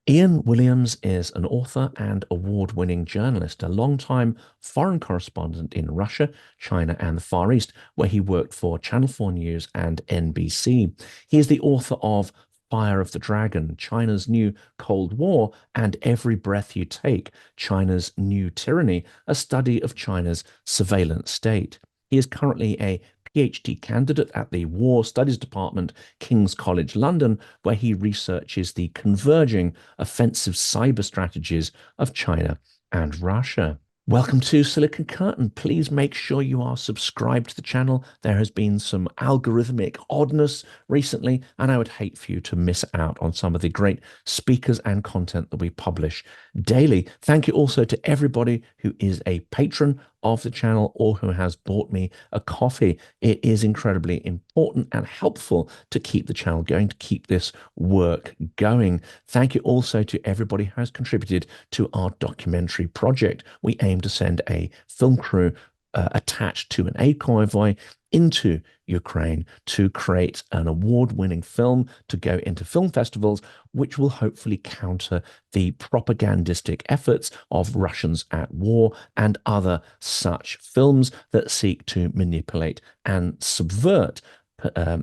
Ian Williams is an author and award-winning journalist, a long-time foreign correspondent in Russia, China, and the Far East, where he worked for Channel 4 News and NBC. He is the author of Fire of the Dragon, China's New Cold War, and Every Breath You Take, China's New Tyranny, a study of China's surveillance state. He is currently a PhD candidate at the War Studies Department, King's College London, where he researches the converging offensive cyber strategies of China and Russia. Welcome to Silicon Curtain. Please make sure you are subscribed to the channel. There has been some algorithmic oddness recently, and I would hate for you to miss out on some of the great speakers and content that we publish daily. Thank you also to everybody who is a patron of the channel or who has bought me a coffee. It is incredibly important and helpful to keep the channel going, to keep this work going. Thank you also to everybody who has contributed to our documentary project. We aim to send a film crew attached to an aid convoy into Ukraine to create an award-winning film to go into film festivals, which will hopefully counter the propagandistic efforts of Russians at war and other such films that seek to manipulate and subvert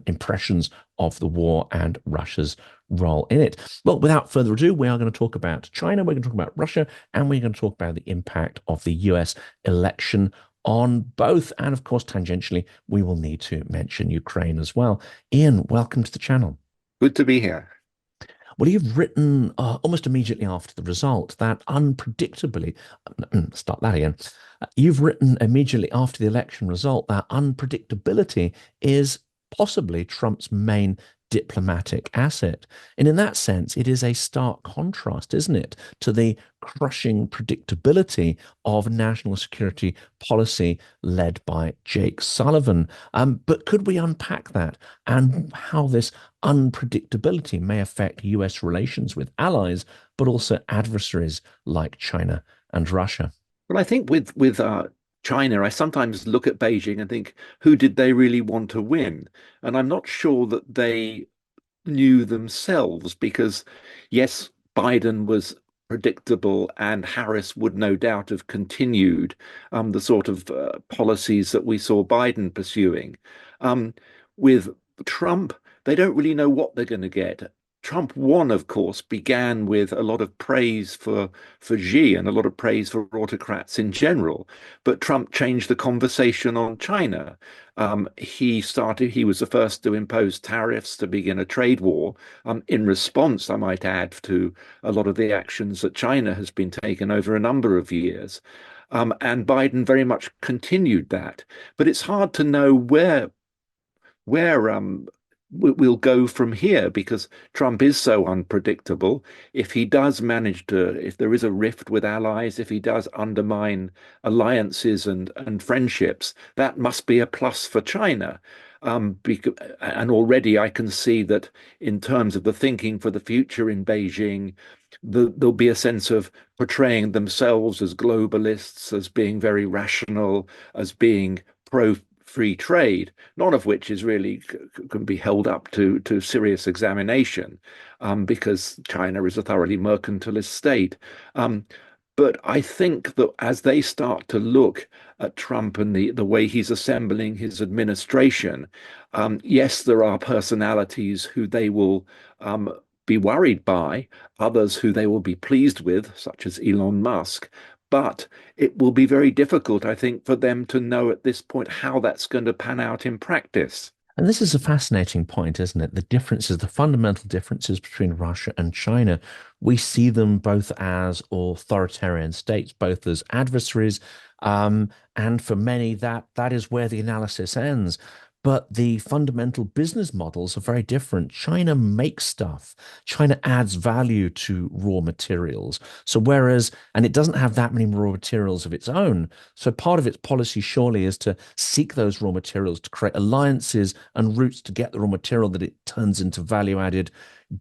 impressions of the war and Russia's role in it. Well, without further ado, we are going to talk about China, we're going to talk about Russia, and we're going to talk about the impact of the US election on both. And of course, tangentially, we will need to mention Ukraine as well. Ian, welcome to the channel. Good to be here. Well, you've written almost immediately after the result that unpredictably, start that again. You've written immediately after the election result that unpredictability is possibly Trump's main diplomatic asset. And in that sense, it is a stark contrast, isn't it, to the crushing predictability of national security policy led by Jake Sullivan. But could we unpack that and how this unpredictability may affect US relations with allies, but also adversaries like China and Russia? Well, I think with China, I sometimes look at Beijing and think, who did they really want to win? And I'm not sure that they knew themselves because, yes, Biden was predictable and Harris would no doubt have continued the sort of policies that we saw Biden pursuing. Um, with Trump, they don't really know what they're going to get. Trump one, of course, began with a lot of praise for Xi and a lot of praise for autocrats in general. But Trump changed the conversation on China. He was the first to impose tariffs to begin a trade war in response, I might add, to a lot of the actions that China has been taking over a number of years. And Biden very much continued that. But it's hard to know where we'll go from here because Trump is so unpredictable. If he does manage to, if there is a rift with allies, if he does undermine alliances and friendships, that must be a plus for China. And already I can see that in terms of the thinking for the future in Beijing, there'll be a sense of portraying themselves as globalists, as being very rational, as being pro free trade, none of which is really can be held up to serious examination because China is a thoroughly mercantilist state. But I think that as they start to look at Trump and the way he's assembling his administration, yes, there are personalities who they will be worried by, others who they will be pleased with, such as Elon Musk. But it will be very difficult, I think, for them to know at this point how that's going to pan out in practice. And this is a fascinating point, isn't it? The differences, the fundamental differences between Russia and China. We see them both as authoritarian states, both as adversaries. And for many, that is where the analysis ends. But the fundamental business models are very different. China makes stuff. China adds value to raw materials. So whereas, and it doesn't have that many raw materials of its own. So part of its policy surely is to seek those raw materials, to create alliances and routes to get the raw material that it turns into value-added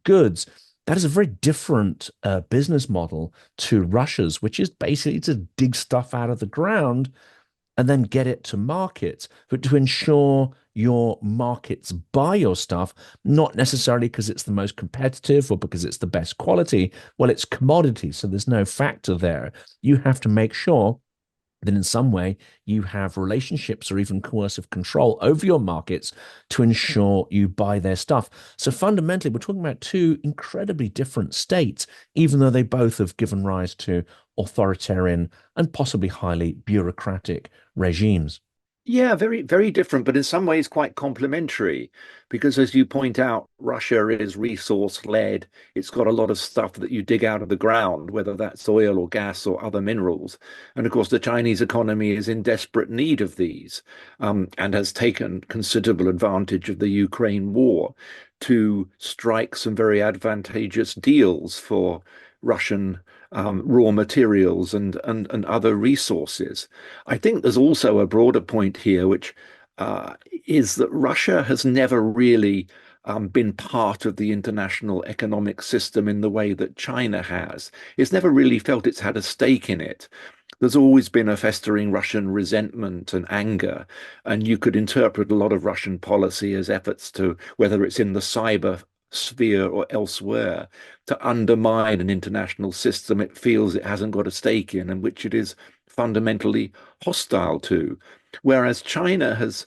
goods. That is a very different business model to Russia's, which is basically to dig stuff out of the ground and then get it to market, but to ensure your markets buy your stuff, not necessarily because it's the most competitive or because it's the best quality. Well, it's commodity, so there's no factor there. You have to make sure that in some way you have relationships or even coercive control over your markets to ensure you buy their stuff. So fundamentally, we're talking about two incredibly different states, even though they both have given rise to authoritarian and possibly highly bureaucratic regimes. Yeah, very, very different, but in some ways quite complementary. Because as you point out, Russia is resource led. It's got a lot of stuff that you dig out of the ground, whether that's oil or gas or other minerals. And of course, the Chinese economy is in desperate need of these, and has taken considerable advantage of the Ukraine war to strike some very advantageous deals for Russian raw materials and other resources. I think there's also a broader point here, which is that Russia has never really been part of the international economic system in the way that China has. It's never really felt it's had a stake in it. There's always been a festering Russian resentment and anger, and you could interpret a lot of Russian policy as efforts to, whether it's in the cyber sphere or elsewhere, to undermine an international system it feels it hasn't got a stake in and which it is fundamentally hostile to. Whereas China has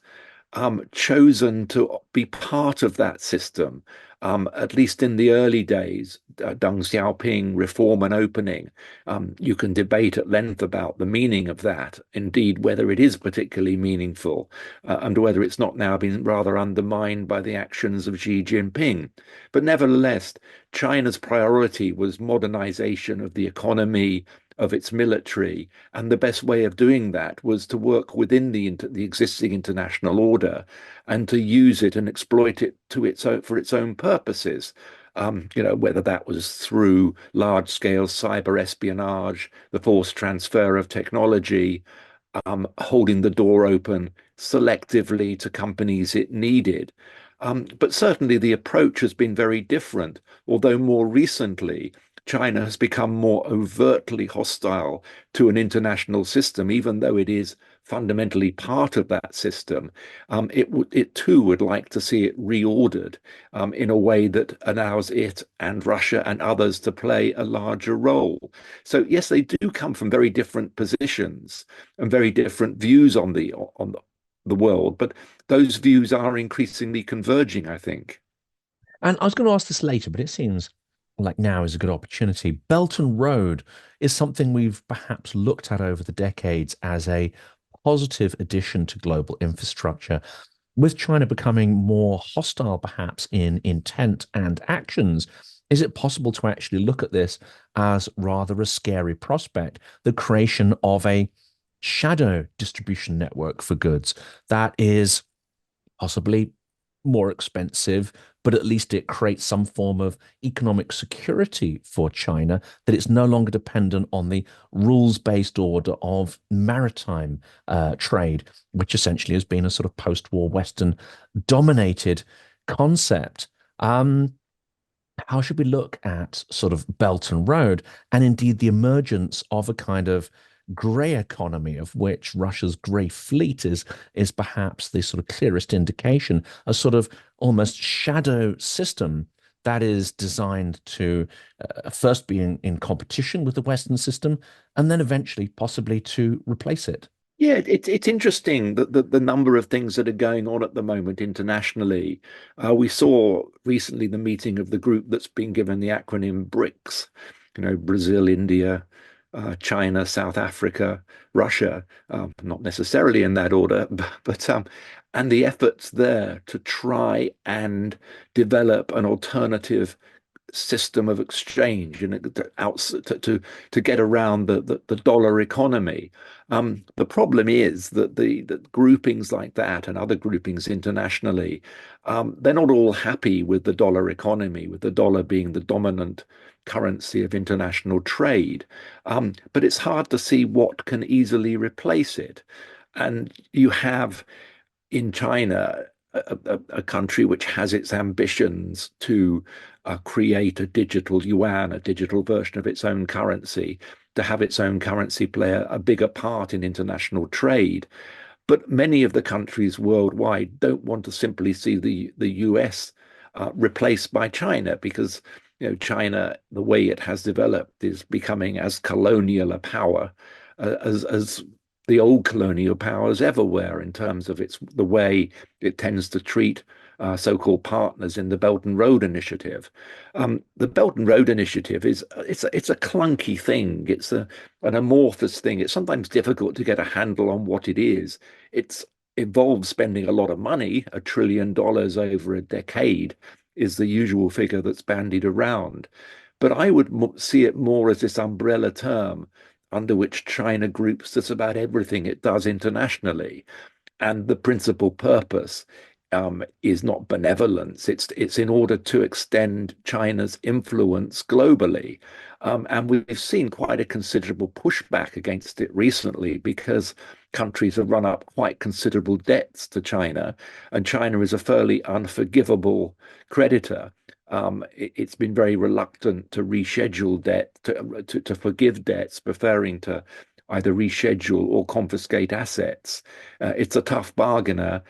chosen to be part of that system, at least in the early days, Deng Xiaoping, reform and opening. You can debate at length about the meaning of that, indeed, whether it is particularly meaningful, and whether it's not now been rather undermined by the actions of Xi Jinping. But nevertheless, China's priority was modernization of the economy, of its military, and the best way of doing that was to work within the existing international order and to use it and exploit it to its own, for its own purposes. Whether that was through large-scale cyber espionage, the forced transfer of technology, holding the door open selectively to companies it needed. But certainly the approach has been very different, although more recently, China has become more overtly hostile to an international system, even though it is fundamentally part of that system. It too would like to see it reordered in a way that allows it and Russia and others to play a larger role. So yes, they do come from very different positions and very different views on the world, but those views are increasingly converging, I think. And I was going to ask this later, but it seems like now is a good opportunity. Belt and Road is something we've perhaps looked at over the decades as a positive addition to global infrastructure. With China becoming more hostile, perhaps in intent and actions, is it possible to actually look at this as rather a scary prospect? The creation of a shadow distribution network for goods that is possibly more expensive, but at least it creates some form of economic security for China, that it's no longer dependent on the rules-based order of maritime trade, which essentially has been a sort of post-war Western dominated concept. How should we look at sort of Belt and Road and indeed the emergence of a kind of grey economy of which Russia's grey fleet is perhaps the sort of clearest indication, a sort of almost shadow system that is designed to first be in competition with the Western system and then eventually possibly to replace it. Yeah, it's interesting that the number of things that are going on at the moment internationally. We saw recently the meeting of the group that's been given the acronym BRICS, Brazil, India, China, South Africa, Russia, not necessarily in that order, but and the efforts there to try and develop an alternative system of exchange and to get around the dollar economy. The problem is that the groupings like that and other groupings internationally, they're not all happy with the dollar economy, with the dollar being the dominant currency of international trade. But it's hard to see what can easily replace it. And you have in China, a country which has its ambitions to create a digital yuan, a digital version of its own currency, to have its own currency play a bigger part in international trade. But many of the countries worldwide don't want to simply see the US replaced by China because China, the way it has developed, is becoming as colonial a power as the old colonial powers ever were in terms of the way it tends to treat so-called partners in the Belt and Road Initiative. The Belt and Road Initiative it's a clunky thing. It's an amorphous thing. It's sometimes difficult to get a handle on what it is. It's involves spending a lot of money. $1 trillion over a decade is the usual figure that's bandied around. But I would see it more as this umbrella term under which China groups just about everything it does internationally. And the principal purpose is not benevolence. It's in order to extend China's influence globally. And we've seen quite a considerable pushback against it recently because countries have run up quite considerable debts to China, and China is a fairly unforgivable creditor. It's been very reluctant to reschedule debt, to forgive debts, preferring to either reschedule or confiscate assets. It's a tough bargainer.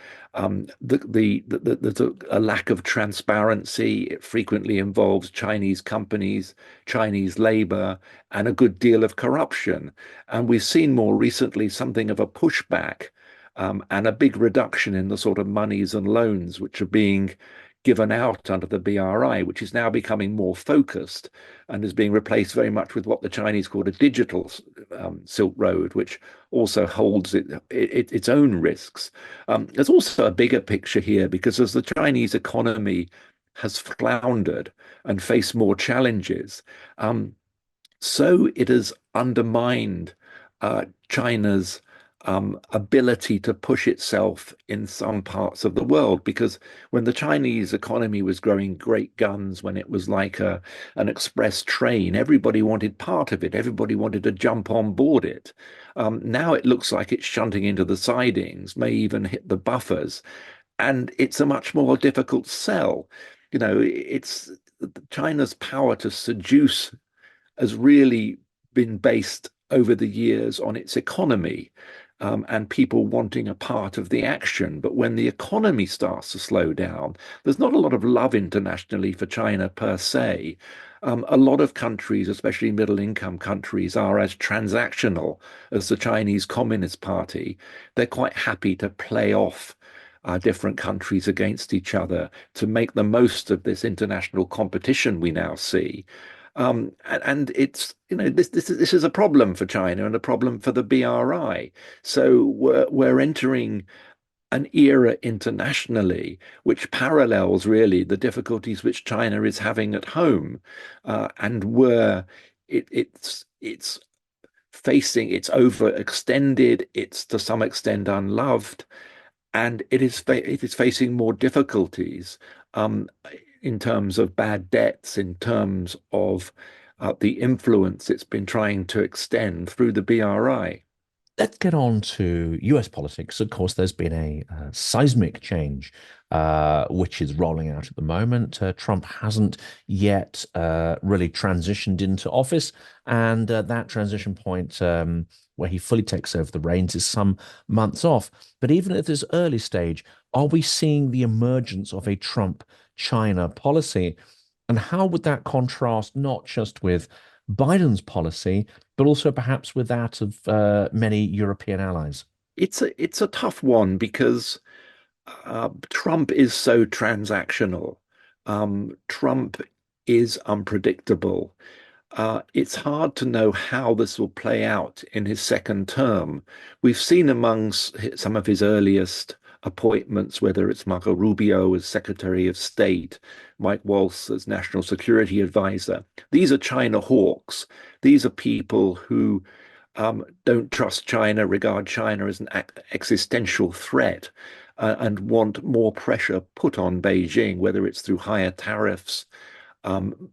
There's a lack of transparency. It frequently involves Chinese companies, Chinese labor, and a good deal of corruption. And we've seen more recently something of a pushback and a big reduction in the sort of monies and loans which are being given out under the BRI, which is now becoming more focused and is being replaced very much with what the Chinese call a digital Silk Road, which also holds its own risks. There's also a bigger picture here because as the Chinese economy has floundered and faced more challenges, so it has undermined China's ability to push itself in some parts of the world. Because when the Chinese economy was growing great guns, when it was like an express train, everybody wanted part of it. Everybody wanted to jump on board it. Now it looks like it's shunting into the sidings, may even hit the buffers, and it's a much more difficult sell. It's China's power to seduce has really been based over the years on its economy and people wanting a part of the action. But when the economy starts to slow down, there's not a lot of love internationally for China per se. A lot of countries, especially middle income countries, are as transactional as the Chinese Communist Party. They're quite happy to play off different countries against each other to make the most of this international competition we now see. And it's this is a problem for China and a problem for the BRI. So we're entering an era internationally which parallels really the difficulties which China is having at home, and where it's facing, it's overextended, it's to some extent unloved, and it is facing more difficulties in terms of bad debts, in terms of the influence it's been trying to extend through the BRI. Let's get on to US politics. Of course, there's been a seismic change which is rolling out at the moment. Trump hasn't yet really transitioned into office, and that transition point where he fully takes over the reins is some months off. But even at this early stage, are we seeing the emergence of a Trump-China policy? And how would that contrast not just with Biden's policy, but also perhaps with that of many European allies? It's a tough one because Trump is so transactional. Trump is unpredictable. It's hard to know how this will play out in his second term. We've seen amongst some of his earliest appointments, whether it's Marco Rubio as Secretary of State, Mike Waltz as National Security Advisor. These are China hawks. These are people who don't trust China, regard China as an existential threat, and want more pressure put on Beijing, whether it's through higher tariffs, um,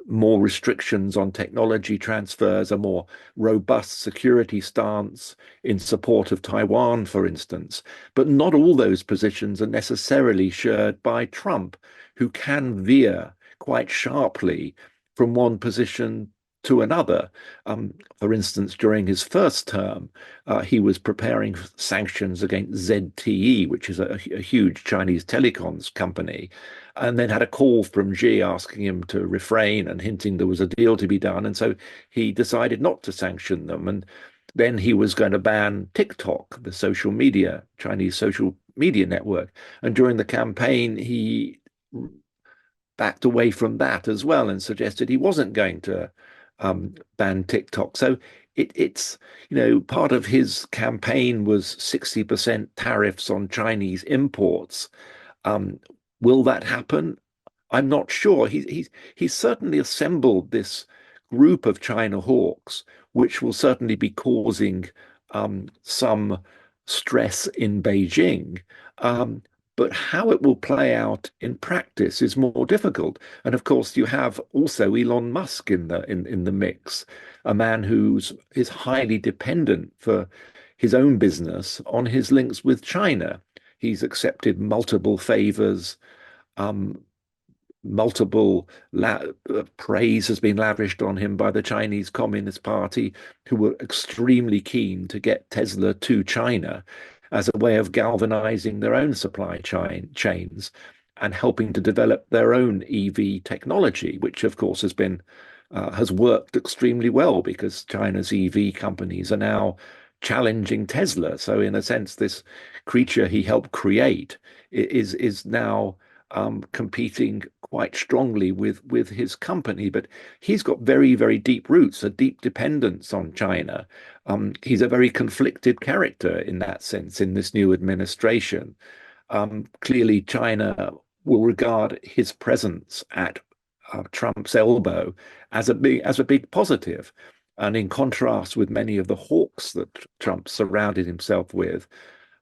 more restrictions on technology transfers, a more robust security stance in support of Taiwan, for instance. But not all those positions are necessarily shared by Trump, who can veer quite sharply from one position to another. For instance, during his first term, he was preparing sanctions against ZTE, which is a huge Chinese telecoms company, and then had a call from Xi asking him to refrain and hinting there was a deal to be done. And so he decided not to sanction them. And then he was going to ban TikTok, the Chinese social media network. And during the campaign, he backed away from that as well and suggested he wasn't going to ban TikTok. So it's, part of his campaign was 60% tariffs on Chinese imports. Um, will that happen? I'm not sure. He's certainly assembled this group of China hawks, which will certainly be causing some stress in Beijing. Um, but how it will play out in practice is more difficult. And of course, you have also Elon Musk in the mix, a man who's is highly dependent for his own business on his links with China. He's accepted multiple favors. Um, Multiple praise has been lavished on him by the Chinese Communist Party, who were extremely keen to get Tesla to China as a way of galvanizing their own supply chains and helping to develop their own EV technology, which of course has worked extremely well because China's EV companies are now challenging Tesla. So in a sense, this creature he helped create is now competing quite strongly with his company. But he's got very, very deep roots, a deep dependence on China. He's a very conflicted character in that sense in this new administration. Clearly, China will regard his presence at Trump's elbow as a big positive. And in contrast with many of the hawks that Trump surrounded himself with,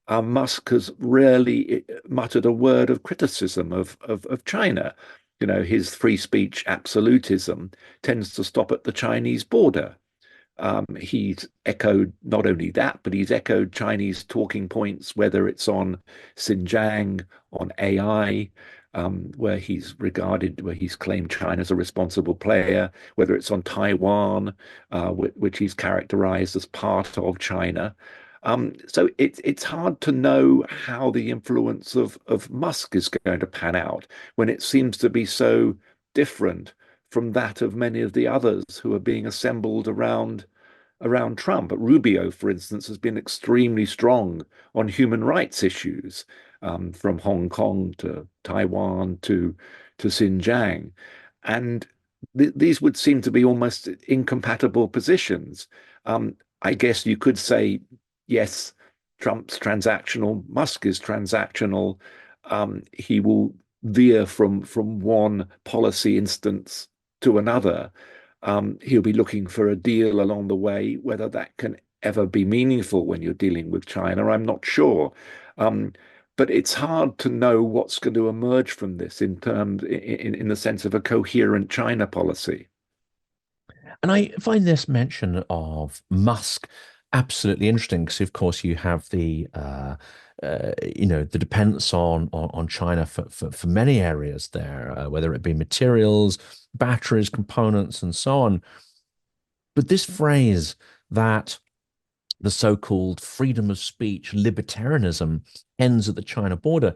Musk has rarely muttered a word of criticism of China. His free speech absolutism tends to stop at the Chinese border. He's echoed not only that, but he's echoed Chinese talking points, whether it's on Xinjiang, on AI, where where he's claimed China's a responsible player, whether it's on Taiwan, which he's characterized as part of China. So it's hard to know how the influence of Musk is going to pan out when it seems to be so different from that of many of the others who are being assembled around Trump. But Rubio, for instance, has been extremely strong on human rights issues, from Hong Kong to Taiwan to Xinjiang, and these would seem to be almost incompatible positions. I guess you could say, yes, Trump's transactional, Musk is transactional. He will veer from one policy instance to another. He'll be looking for a deal along the way. Whether that can ever be meaningful when you're dealing with China, I'm not sure. Um, but it's hard to know what's going to emerge from this in the sense of a coherent China policy. And I find this mention of Musk absolutely interesting because, of course, you have the dependence on China for many areas there, whether it be materials, batteries, components, and so on. But this phrase that the so-called freedom of speech, libertarianism ends at the China border.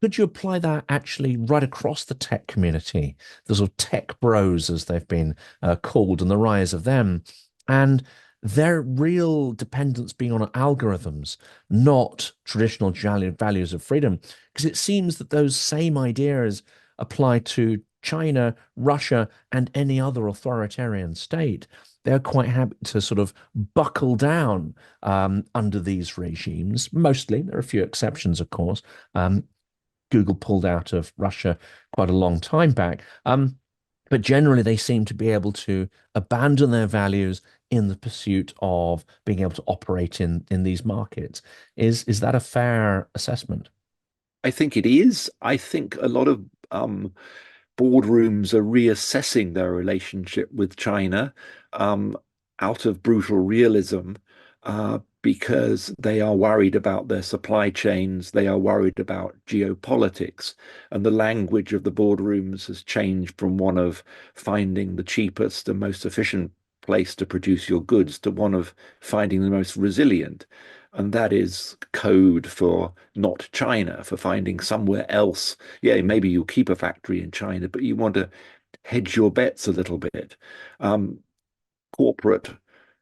Could you apply that actually right across the tech community, the sort of tech bros, as they've been called, and the rise of them, and their real dependence being on algorithms, not traditional values of freedom? Because it seems that those same ideas apply to China, Russia, and any other authoritarian state. They're quite happy to sort of buckle down under these regimes. Mostly, there are a few exceptions, of course. Google pulled out of Russia quite a long time back. But generally, they seem to be able to abandon their values in the pursuit of being able to operate in these markets. Is that a fair assessment? I think it is. I think a lot of boardrooms are reassessing their relationship with China, um, out of brutal realism. because they are worried about their supply chains, they are worried about geopolitics, and the language of the boardrooms has changed from one of finding the cheapest and most efficient place to produce your goods to one of finding the most resilient. And that is code for not China, for finding somewhere else. Yeah, maybe you'll keep a factory in China, but you want to hedge your bets a little bit. Um, Corporate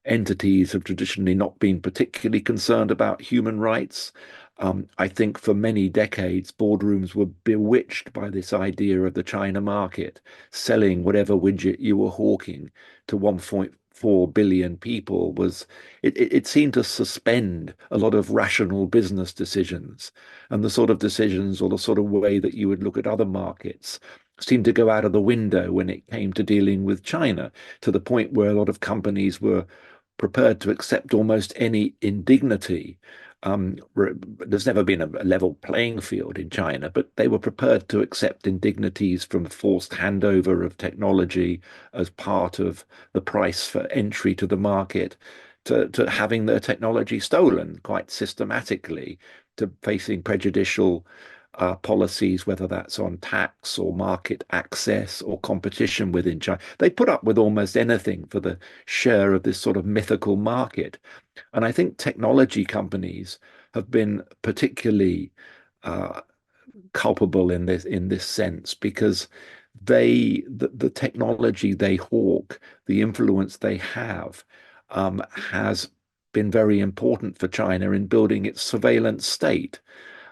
entities have traditionally not been particularly concerned about human rights. I think for many decades, boardrooms were bewitched by this idea of the China market, selling whatever widget you were hawking to 1.4 billion people it seemed to suspend a lot of rational business decisions and the sort of decisions or the sort of way that you would look at other markets seemed to go out of the window when it came to dealing with China, to the point where a lot of companies were prepared to accept almost any indignity. There's never been a level playing field in China, but they were prepared to accept indignities from forced handover of technology as part of the price for entry to the market, to having their technology stolen quite systematically, to facing prejudicial policies, whether that's on tax or market access or competition within China. They put up with almost anything for the share of this sort of mythical market. And I think technology companies have been particularly uh, culpable in this sense because the technology they hawk, the influence they have, has been very important for China in building its surveillance state.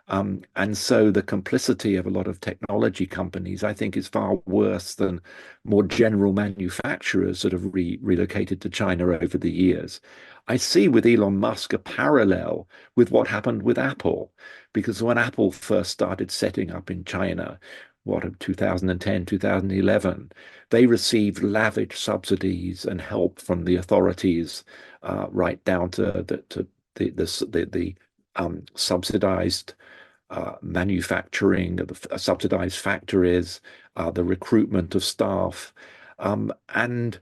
And so the complicity of a lot of technology companies, I think, is far worse than more general manufacturers that have relocated to China over the years. I see with Elon Musk a parallel with what happened with Apple, because when Apple first started setting up in China, what, 2010, 2011, they received lavish subsidies and help from the authorities, right down to the subsidized manufacturing, subsidized factories, the recruitment of staff. And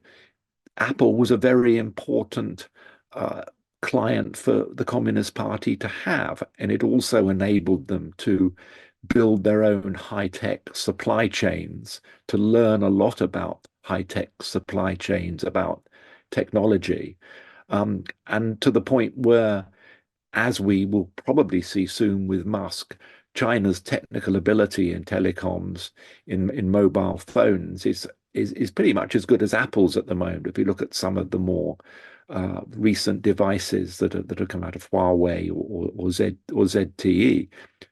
Apple was a very important uh, client for the Communist Party to have, and it also enabled them to build their own high-tech supply chains, to learn a lot about high-tech supply chains, about technology, and to the point where, as we will probably see soon with Musk, China's technical ability in telecoms, in mobile phones, is pretty much as good as Apple's at the moment. If you look at some of the more recent devices that have come out of Huawei or ZTE,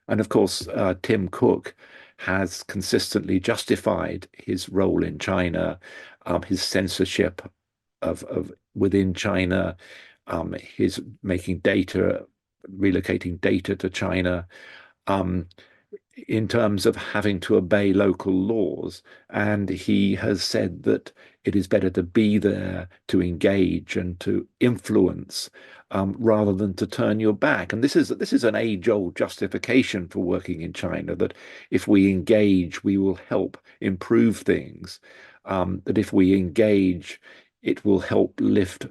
and of course Tim Cook has consistently justified his role in China, his censorship of within China, his making data, relocating data to China, um, in terms of having to obey local laws. And he has said that it is better to be there to engage and to influence, rather than to turn your back. And this is an age-old justification for working in China, that if we engage, we will help improve things. That if we engage, it will help lift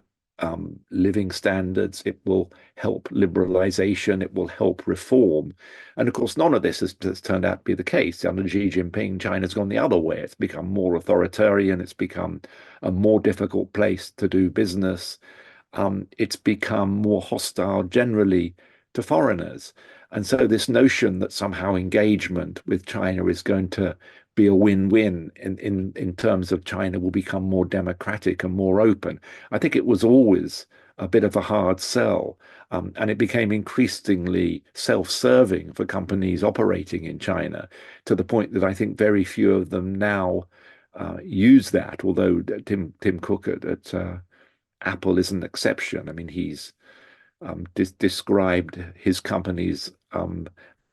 living standards, it will help liberalization, it will help reform. And of course, none of this has turned out to be the case. Under Xi Jinping, China's gone the other way. It's become more authoritarian, it's become a more difficult place to do business. It's become more hostile generally to foreigners. And so this notion that somehow engagement with China is going to be a win-win in terms of China will become more democratic and more open. I think it was always a bit of a hard sell, and it became increasingly self-serving for companies operating in China, to the point that I think very few of them now use that. Although Tim Cook at Apple is an exception. I mean, he's described his company's, I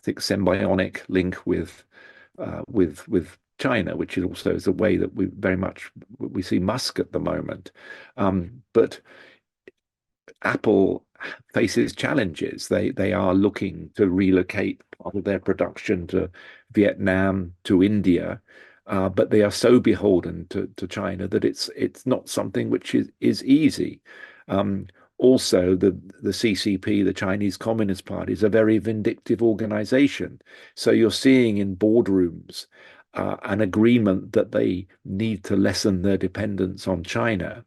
think, symbiotic link with China, which is also is a way that we see Musk at the moment. But Apple faces challenges. They are looking to relocate part of their production to Vietnam, to India, but they are so beholden to China that it's not something which is easy. Um, Also, the CCP, the Chinese Communist Party, is a very vindictive organization. So you're seeing in boardrooms an agreement that they need to lessen their dependence on China,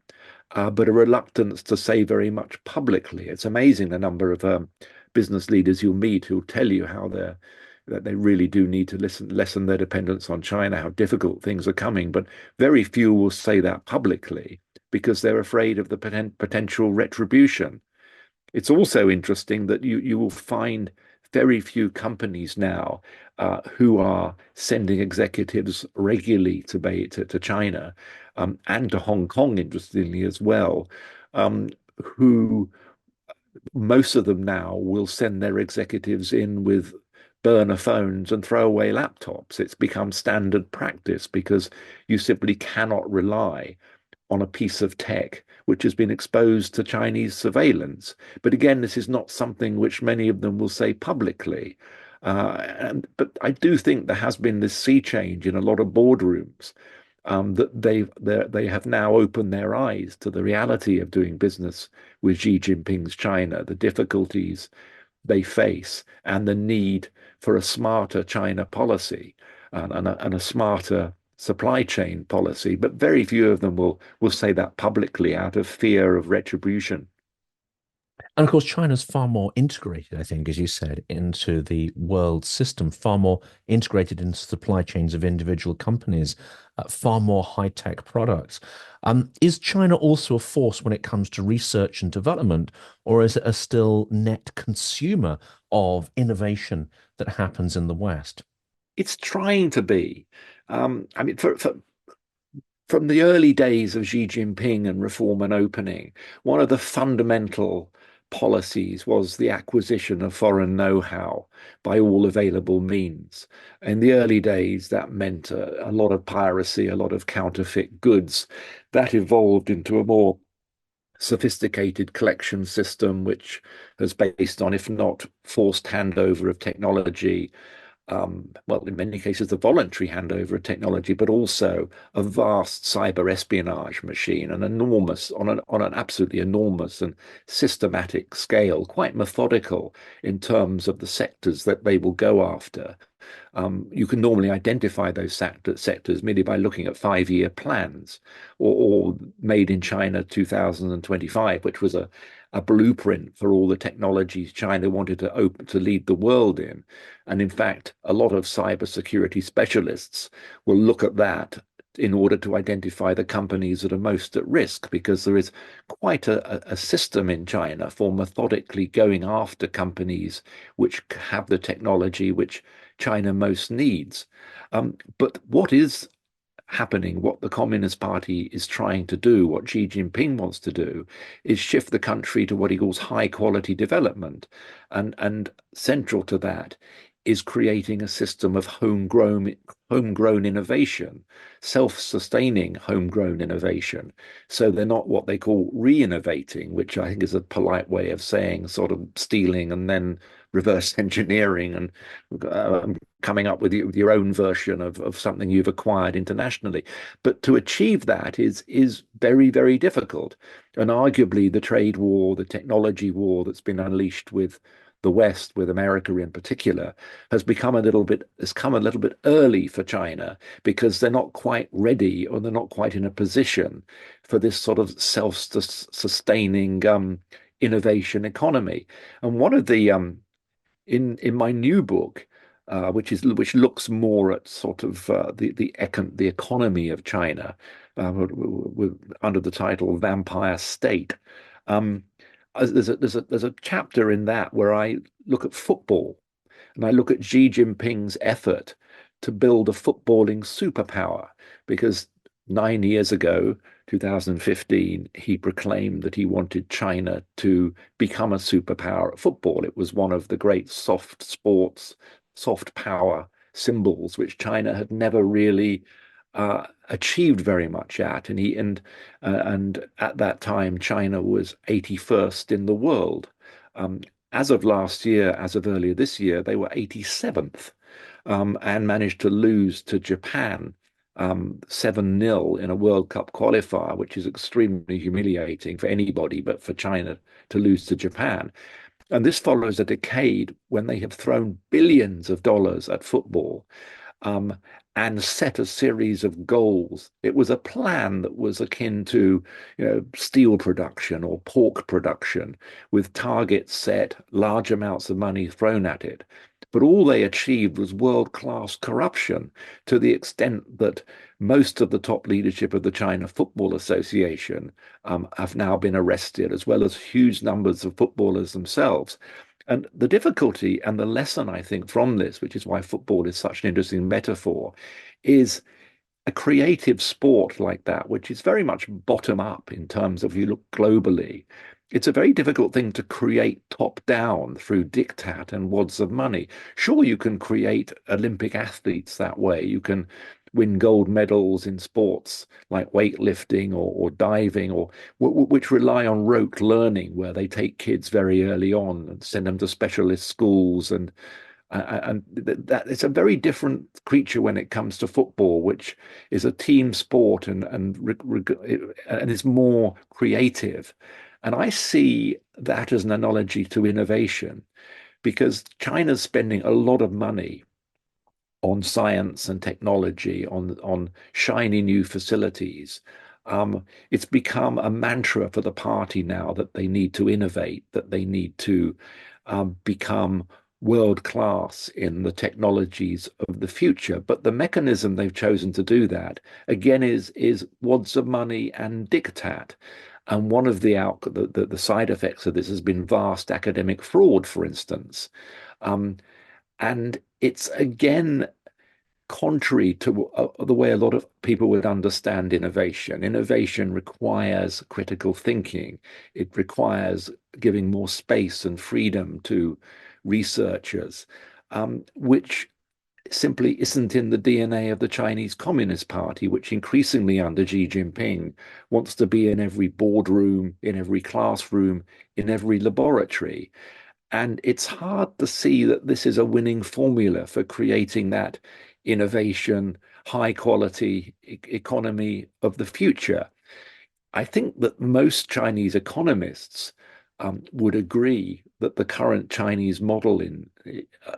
but a reluctance to say very much publicly. It's amazing the number of business leaders you'll meet who'll tell you how that they really do need to lessen their dependence on China, how difficult things are coming, but very few will say that publicly because they're afraid of the potential retribution. It's also interesting that you will find very few companies now who are sending executives regularly to China and to Hong Kong, interestingly as well, who most of them now will send their executives in with burner phones and throwaway laptops. It's become standard practice because you simply cannot rely on a piece of tech which has been exposed to Chinese surveillance. But again, this is not something which many of them will say publicly. But I do think there has been this sea change in a lot of boardrooms that they have now opened their eyes to the reality of doing business with Xi Jinping's China, the difficulties they face, and the need for a smarter China policy and a smarter supply chain policy. But very few of them will say that publicly out of fear of retribution. And of course, China's far more integrated, I think, as you said, into the world system, far more integrated into supply chains of individual companies, far more high-tech products. Is China also a force when it comes to research and development, or is it a still net consumer of innovation that happens in the West? It's trying to be. I mean, from the early days of Xi Jinping and reform and opening, one of the fundamental policies was the acquisition of foreign know-how by all available means. In the early days, that meant a lot of piracy, a lot of counterfeit goods. That evolved into a more sophisticated collection system, which has based on, if not forced handover of technology, well, in many cases, the voluntary handover of technology, but also a vast cyber espionage machine, an enormous, on an absolutely enormous and systematic scale, quite methodical in terms of the sectors that they will go after. You can normally identify those sectors merely by looking at 5-year plans or Made in China 2025, which was a blueprint for all the technologies China wanted to open to lead the world in. And in fact, a lot of cybersecurity specialists will look at that in order to identify the companies that are most at risk, because there is quite a system in China for methodically going after companies which have the technology which China most needs. But what is happening, what the Communist Party is trying to do, what Xi Jinping wants to do, is shift the country to what he calls high quality development. And central to that is creating a system of homegrown innovation, self-sustaining homegrown innovation. So they're not what they call re-innovating, which I think is a polite way of saying sort of stealing and then reverse engineering and coming up with your own version of something you've acquired internationally. But to achieve that is very, very difficult. And arguably the trade war, the technology war that's been unleashed with the West, with America in particular, has come a little bit early for China because they're not quite ready or they're not quite in a position for this sort of self-sustaining innovation economy. And one of the in my new book, which looks more at sort of the economy of China, under the title "Vampire State." Um, there's a chapter in that where I look at football and I look at Xi Jinping's effort to build a footballing superpower because 9 years ago, 2015, he proclaimed that he wanted China to become a superpower at football. It was one of the great soft sports, soft power symbols, which China had never really achieved very much at. And at that time, China was 81st in the world. As of last year, as of earlier this year, they were 87th and managed to lose to Japan 7-0 in a World Cup qualifier, which is extremely humiliating for anybody, but for China to lose to Japan. And this follows a decade when they have thrown billions of dollars at football, um, and set a series of goals. It was a plan that was akin to, steel production or pork production, with targets set, large amounts of money thrown at it. But all they achieved was world-class corruption, to the extent that most of the top leadership of the China Football Association have now been arrested, as well as huge numbers of footballers themselves. And the difficulty and the lesson, I think, from this, which is why football is such an interesting metaphor, is a creative sport like that, which is very much bottom up in terms of, you look globally. It's a very difficult thing to create top down through diktat and wads of money. Sure, you can create Olympic athletes that way. You can win gold medals in sports like weightlifting or diving, or which rely on rote learning, where they take kids very early on and send them to specialist schools, and that it's a very different creature when it comes to football, which is a team sport and is more creative. And I see that as an analogy to innovation, because China's spending a lot of money on science and technology, on shiny new facilities. It's become a mantra for the party now that they need to innovate, that they need to become world class in the technologies of the future. But the mechanism they've chosen to do that, again, is wads of money and diktat. And one of the side effects of this has been vast academic fraud, for instance. Um, and it's again contrary to the way a lot of people would understand innovation. Innovation requires critical thinking. It requires giving more space and freedom to researchers, which simply isn't in the DNA of the Chinese Communist Party, which increasingly under Xi Jinping wants to be in every boardroom, in every classroom, in every laboratory. And it's hard to see that this is a winning formula for creating that innovation, high quality economy of the future. I think that most Chinese economists would agree that the current Chinese model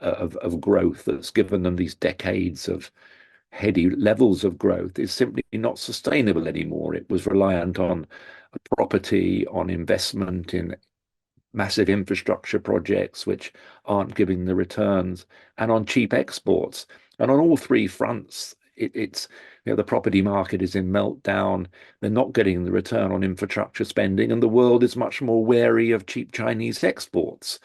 of growth that's given them these decades of heady levels of growth is simply not sustainable anymore. It was reliant on property, on investment in massive infrastructure projects which aren't giving the returns, and on cheap exports. And on all three fronts, it's the property market is in meltdown. They're not getting the return on infrastructure spending, and the world is much more wary of cheap Chinese exports,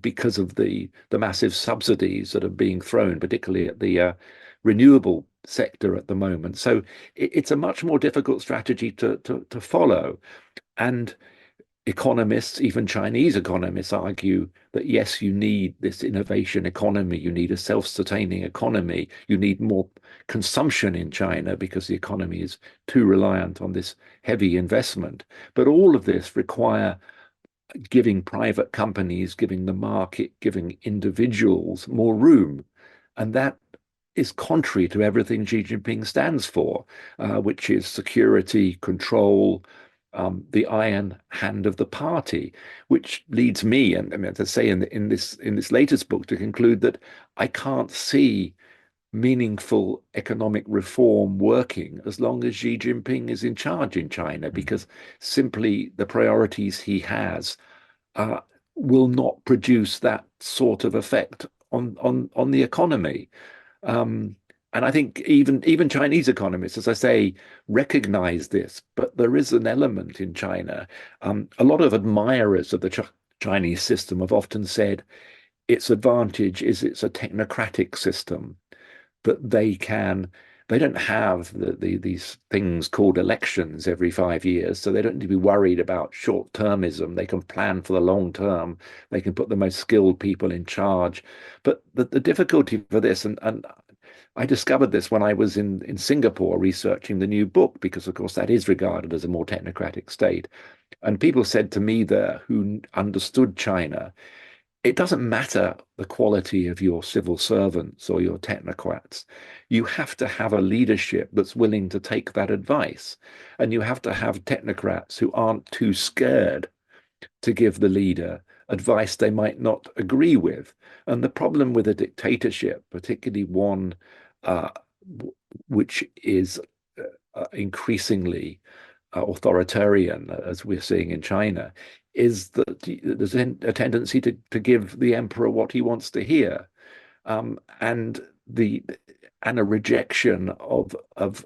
because of the massive subsidies that are being thrown, particularly at the renewable sector at the moment. So it's a much more difficult strategy to follow. And economists, even Chinese economists, argue that yes, you need this innovation economy, you need a self-sustaining economy, you need more consumption in China because the economy is too reliant on this heavy investment. But all of this require giving private companies, giving the market, giving individuals more room. And that is contrary to everything Xi Jinping stands for, which is security, control, the iron hand of the party, which leads me, and I mean, to say in this latest book, to conclude that I can't see meaningful economic reform working as long as Xi Jinping is in charge in China, because simply the priorities he has uh, will not produce that sort of effect on the economy. Um, and I think even Chinese economists, as I say, recognize this. But there is an element in China. A lot of admirers of the Chinese system have often said its advantage is it's a technocratic system, that they don't have these things called elections every 5 years, so they don't need to be worried about short-termism. They can plan for the long term. They can put the most skilled people in charge. But the difficulty for this, and I discovered this when I was in Singapore researching the new book, because of course that is regarded as a more technocratic state. And people said to me there, who understood China, it doesn't matter the quality of your civil servants or your technocrats. You have to have a leadership that's willing to take that advice. And you have to have technocrats who aren't too scared to give the leader advice they might not agree with. And the problem with a dictatorship, particularly one uh, which is increasingly authoritarian, as we're seeing in China, is that there's a tendency to give the emperor what he wants to hear, and the and a rejection of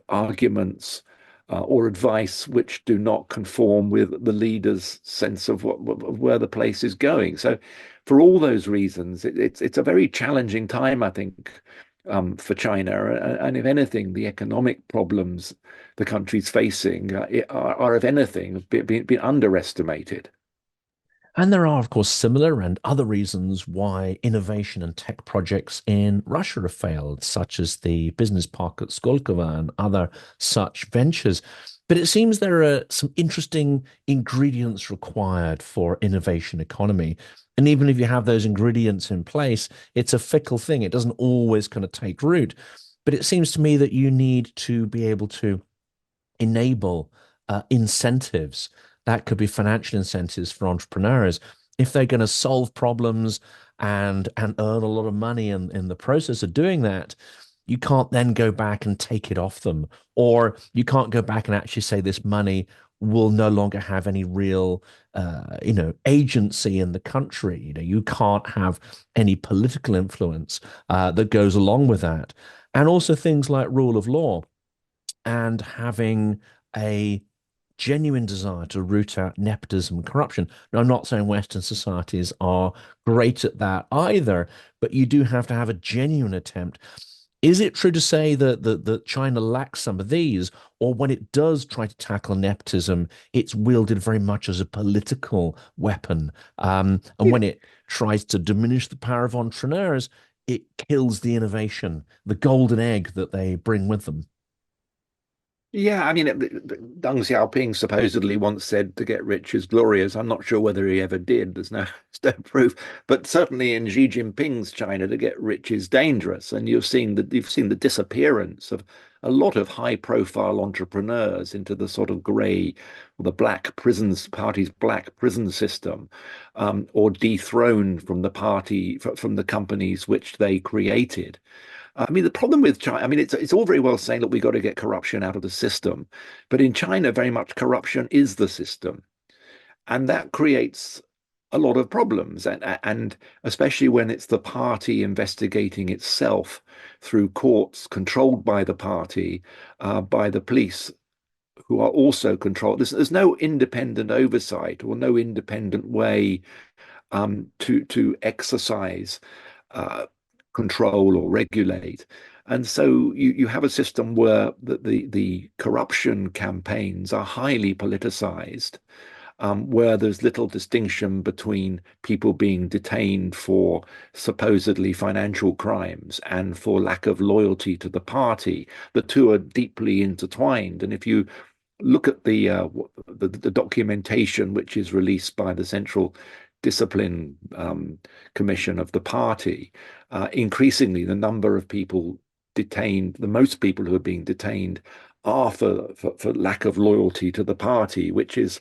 arguments or advice which do not conform with the leader's sense of of where the place is going. So, for all those reasons, it's a very challenging time, I think, for China. And if anything, the economic problems the country's facing are if anything, been underestimated. And there are, of course, similar and other reasons why innovation and tech projects in Russia have failed, such as the business park at Skolkovo and other such ventures. But it seems there are some interesting ingredients required for innovation economy. And even if you have those ingredients in place, it's a fickle thing. It doesn't always kind of take root. But it seems to me that you need to be able to enable incentives. That could be financial incentives for entrepreneurs if they're going to solve problems and earn a lot of money in the process of doing that. You can't then go back and take it off them, or you can't go back and actually say this money will no longer have any real, agency in the country. You can't have any political influence that goes along with that, and also things like rule of law and having a genuine desire to root out nepotism and corruption. Now, I'm not saying Western societies are great at that either, but you do have to have a genuine attempt. Is it true to say that China lacks some of these, or when it does try to tackle nepotism, it's wielded very much as a political weapon? And when it tries to diminish the power of entrepreneurs, it kills the innovation, the golden egg that they bring with them. Yeah, I mean, Deng Xiaoping supposedly once said to get rich is glorious. I'm not sure whether he ever did. There's no proof. But certainly in Xi Jinping's China, to get rich is dangerous. And you've seen the disappearance of a lot of high-profile entrepreneurs into the sort of grey, or the black prisons party's black prison system, or dethroned from the party from the companies which they created. I mean, the problem with China, I mean, it's all very well saying that we got to get corruption out of the system, but in China, very much corruption is the system, and that creates a lot of problems, and especially when it's the party investigating itself through courts controlled by the party, by the police, who are also controlled. There's no independent oversight or no independent way to exercise uh, control or regulate. And so you have a system where the corruption campaigns are highly politicized, where there's little distinction between people being detained for supposedly financial crimes and for lack of loyalty to the party. The two are deeply intertwined. And if you look at the documentation which is released by the Central Discipline Commission of the party, increasingly the number of people detained, the most people who are being detained are for lack of loyalty to the party, which is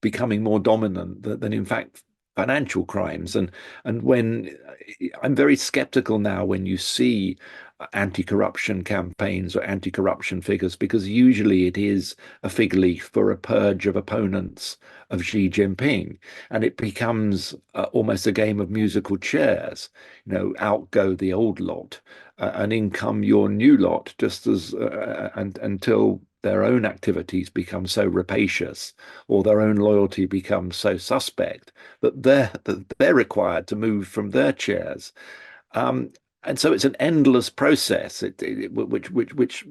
becoming more dominant than in fact financial crimes. And when I'm very skeptical now when you see anti-corruption campaigns or anti-corruption figures, because usually it is a fig leaf for a purge of opponents of Xi Jinping, and it becomes almost a game of musical chairs. Out go the old lot, and in come your new lot, just as and until their own activities become so rapacious or their own loyalty becomes so suspect that they're required to move from their chairs. Um, and so it's an endless process, which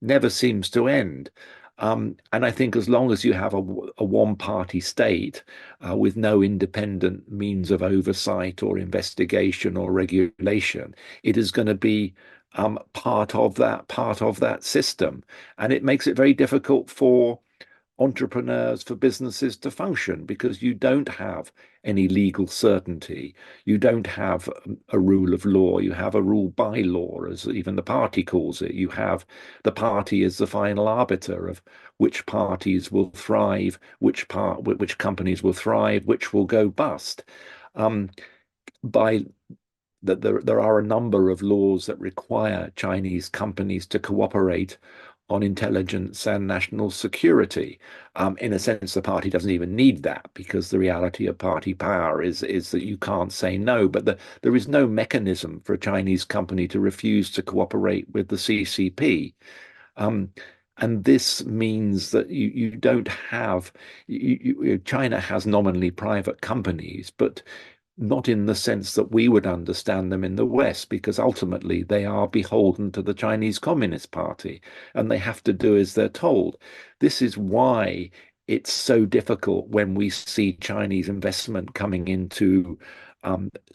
never seems to end. And I think as long as you have a one-party state with no independent means of oversight or investigation or regulation, it is going to be part of that system, and it makes it very difficult for entrepreneurs, for businesses to function, because you don't have any legal certainty. You don't have a rule of law. You have a rule by law, as even the party calls it. You have the party as the final arbiter of which parties will thrive, which companies will thrive, which will go bust. Um, by that there are a number of laws that require Chinese companies to cooperate on intelligence and national security. In a sense, the party doesn't even need that, because the reality of party power is that you can't say no. But there is no mechanism for a Chinese company to refuse to cooperate with the CCP. Um, and this means that you don't have China has nominally private companies, but not in the sense that we would understand them in the West, because ultimately they are beholden to the Chinese Communist Party and they have to do as they're told. This is why it's so difficult when we see Chinese investment coming into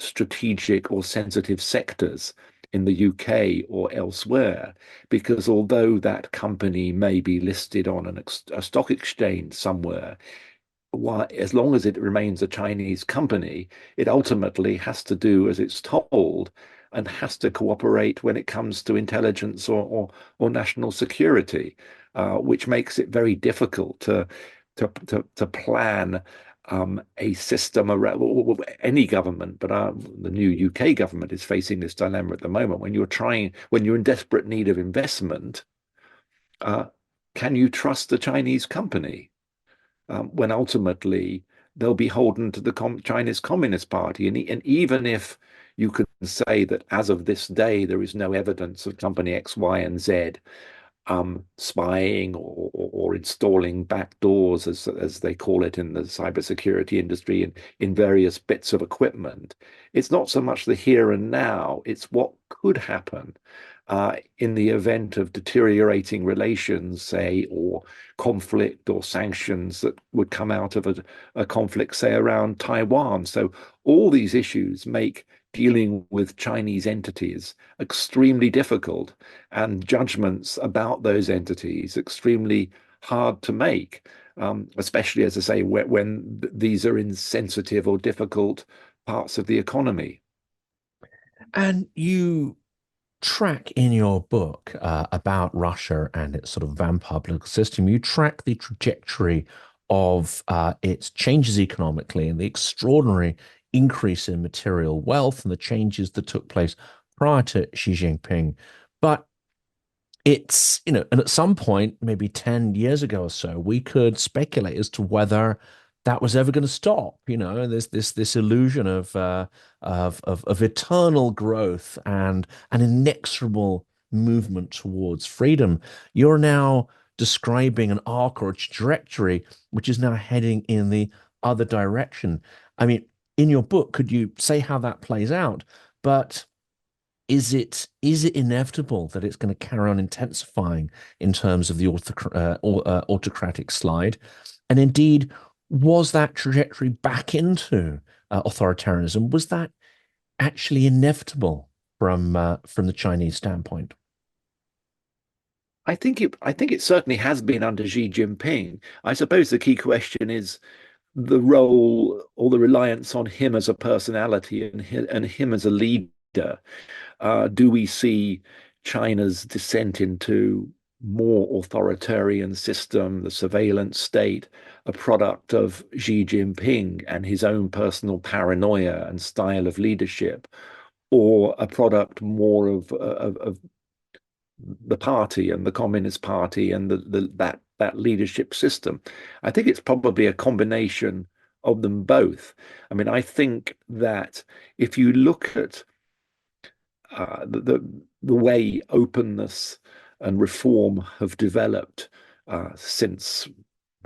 strategic or sensitive sectors in the UK or elsewhere, because although that company may be listed on a stock exchange somewhere, why, as long as it remains a Chinese company, it ultimately has to do as it's told and has to cooperate when it comes to intelligence or national security, which makes it very difficult to plan a system around any government. But the new UK government is facing this dilemma at the moment. When you're in desperate need of investment, uh, can you trust a Chinese company? When ultimately they'll be beholden to the Chinese Communist Party. And even if you could say that as of this day, there is no evidence of company X, Y, and Z spying or installing backdoors, as they call it in the cybersecurity industry, in various bits of equipment. It's not so much the here and now, it's what could happen in the event of deteriorating relations, say, or conflict or sanctions that would come out of a conflict, say, around Taiwan. So all these issues make dealing with Chinese entities extremely difficult, and judgments about those entities extremely hard to make, especially, as I say, when these are in sensitive or difficult parts of the economy. And you track in your book about Russia and its sort of vampire political system, you track the trajectory of its changes economically and the extraordinary increase in material wealth and the changes that took place prior to Xi Jinping. But it's, and at some point, maybe 10 years ago or so, we could speculate as to whether that was ever going to stop. And there's this illusion of eternal growth and an inexorable movement towards freedom. You're now describing an arc or a trajectory which is now heading in the other direction. I mean, in your book, could you say how that plays out? But is it inevitable that it's going to carry on intensifying in terms of the autocratic slide? And indeed, was that trajectory back into authoritarianism? Was that actually inevitable from the Chinese standpoint? I think it certainly has been under Xi Jinping. I suppose the key question is the role or the reliance on him as a personality and him as a leader. Do we see China's descent into more authoritarian system, the surveillance state, a product of Xi Jinping and his own personal paranoia and style of leadership, or a product more of the party and the Communist Party and that leadership system? I think it's probably a combination of them both. I mean, I think that if you look at the way openness and reform have developed since,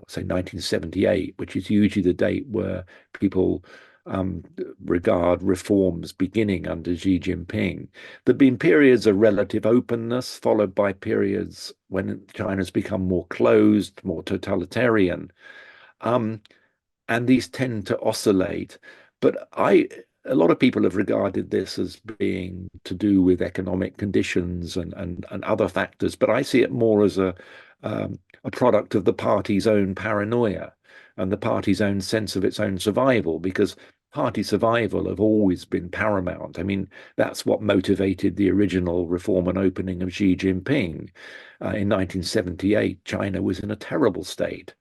say, 1978, which is usually the date where people um, regard reforms beginning under Xi Jinping. There've been periods of relative openness, followed by periods when China's become more closed, more totalitarian. Um, and these tend to oscillate. But a lot of people have regarded this as being to do with economic conditions and other factors, but I see it more as a product of the party's own paranoia and the party's own sense of its own survival, because party survival have always been paramount. I mean, that's what motivated the original reform and opening of Xi Jinping. In 1978, China was in a terrible state.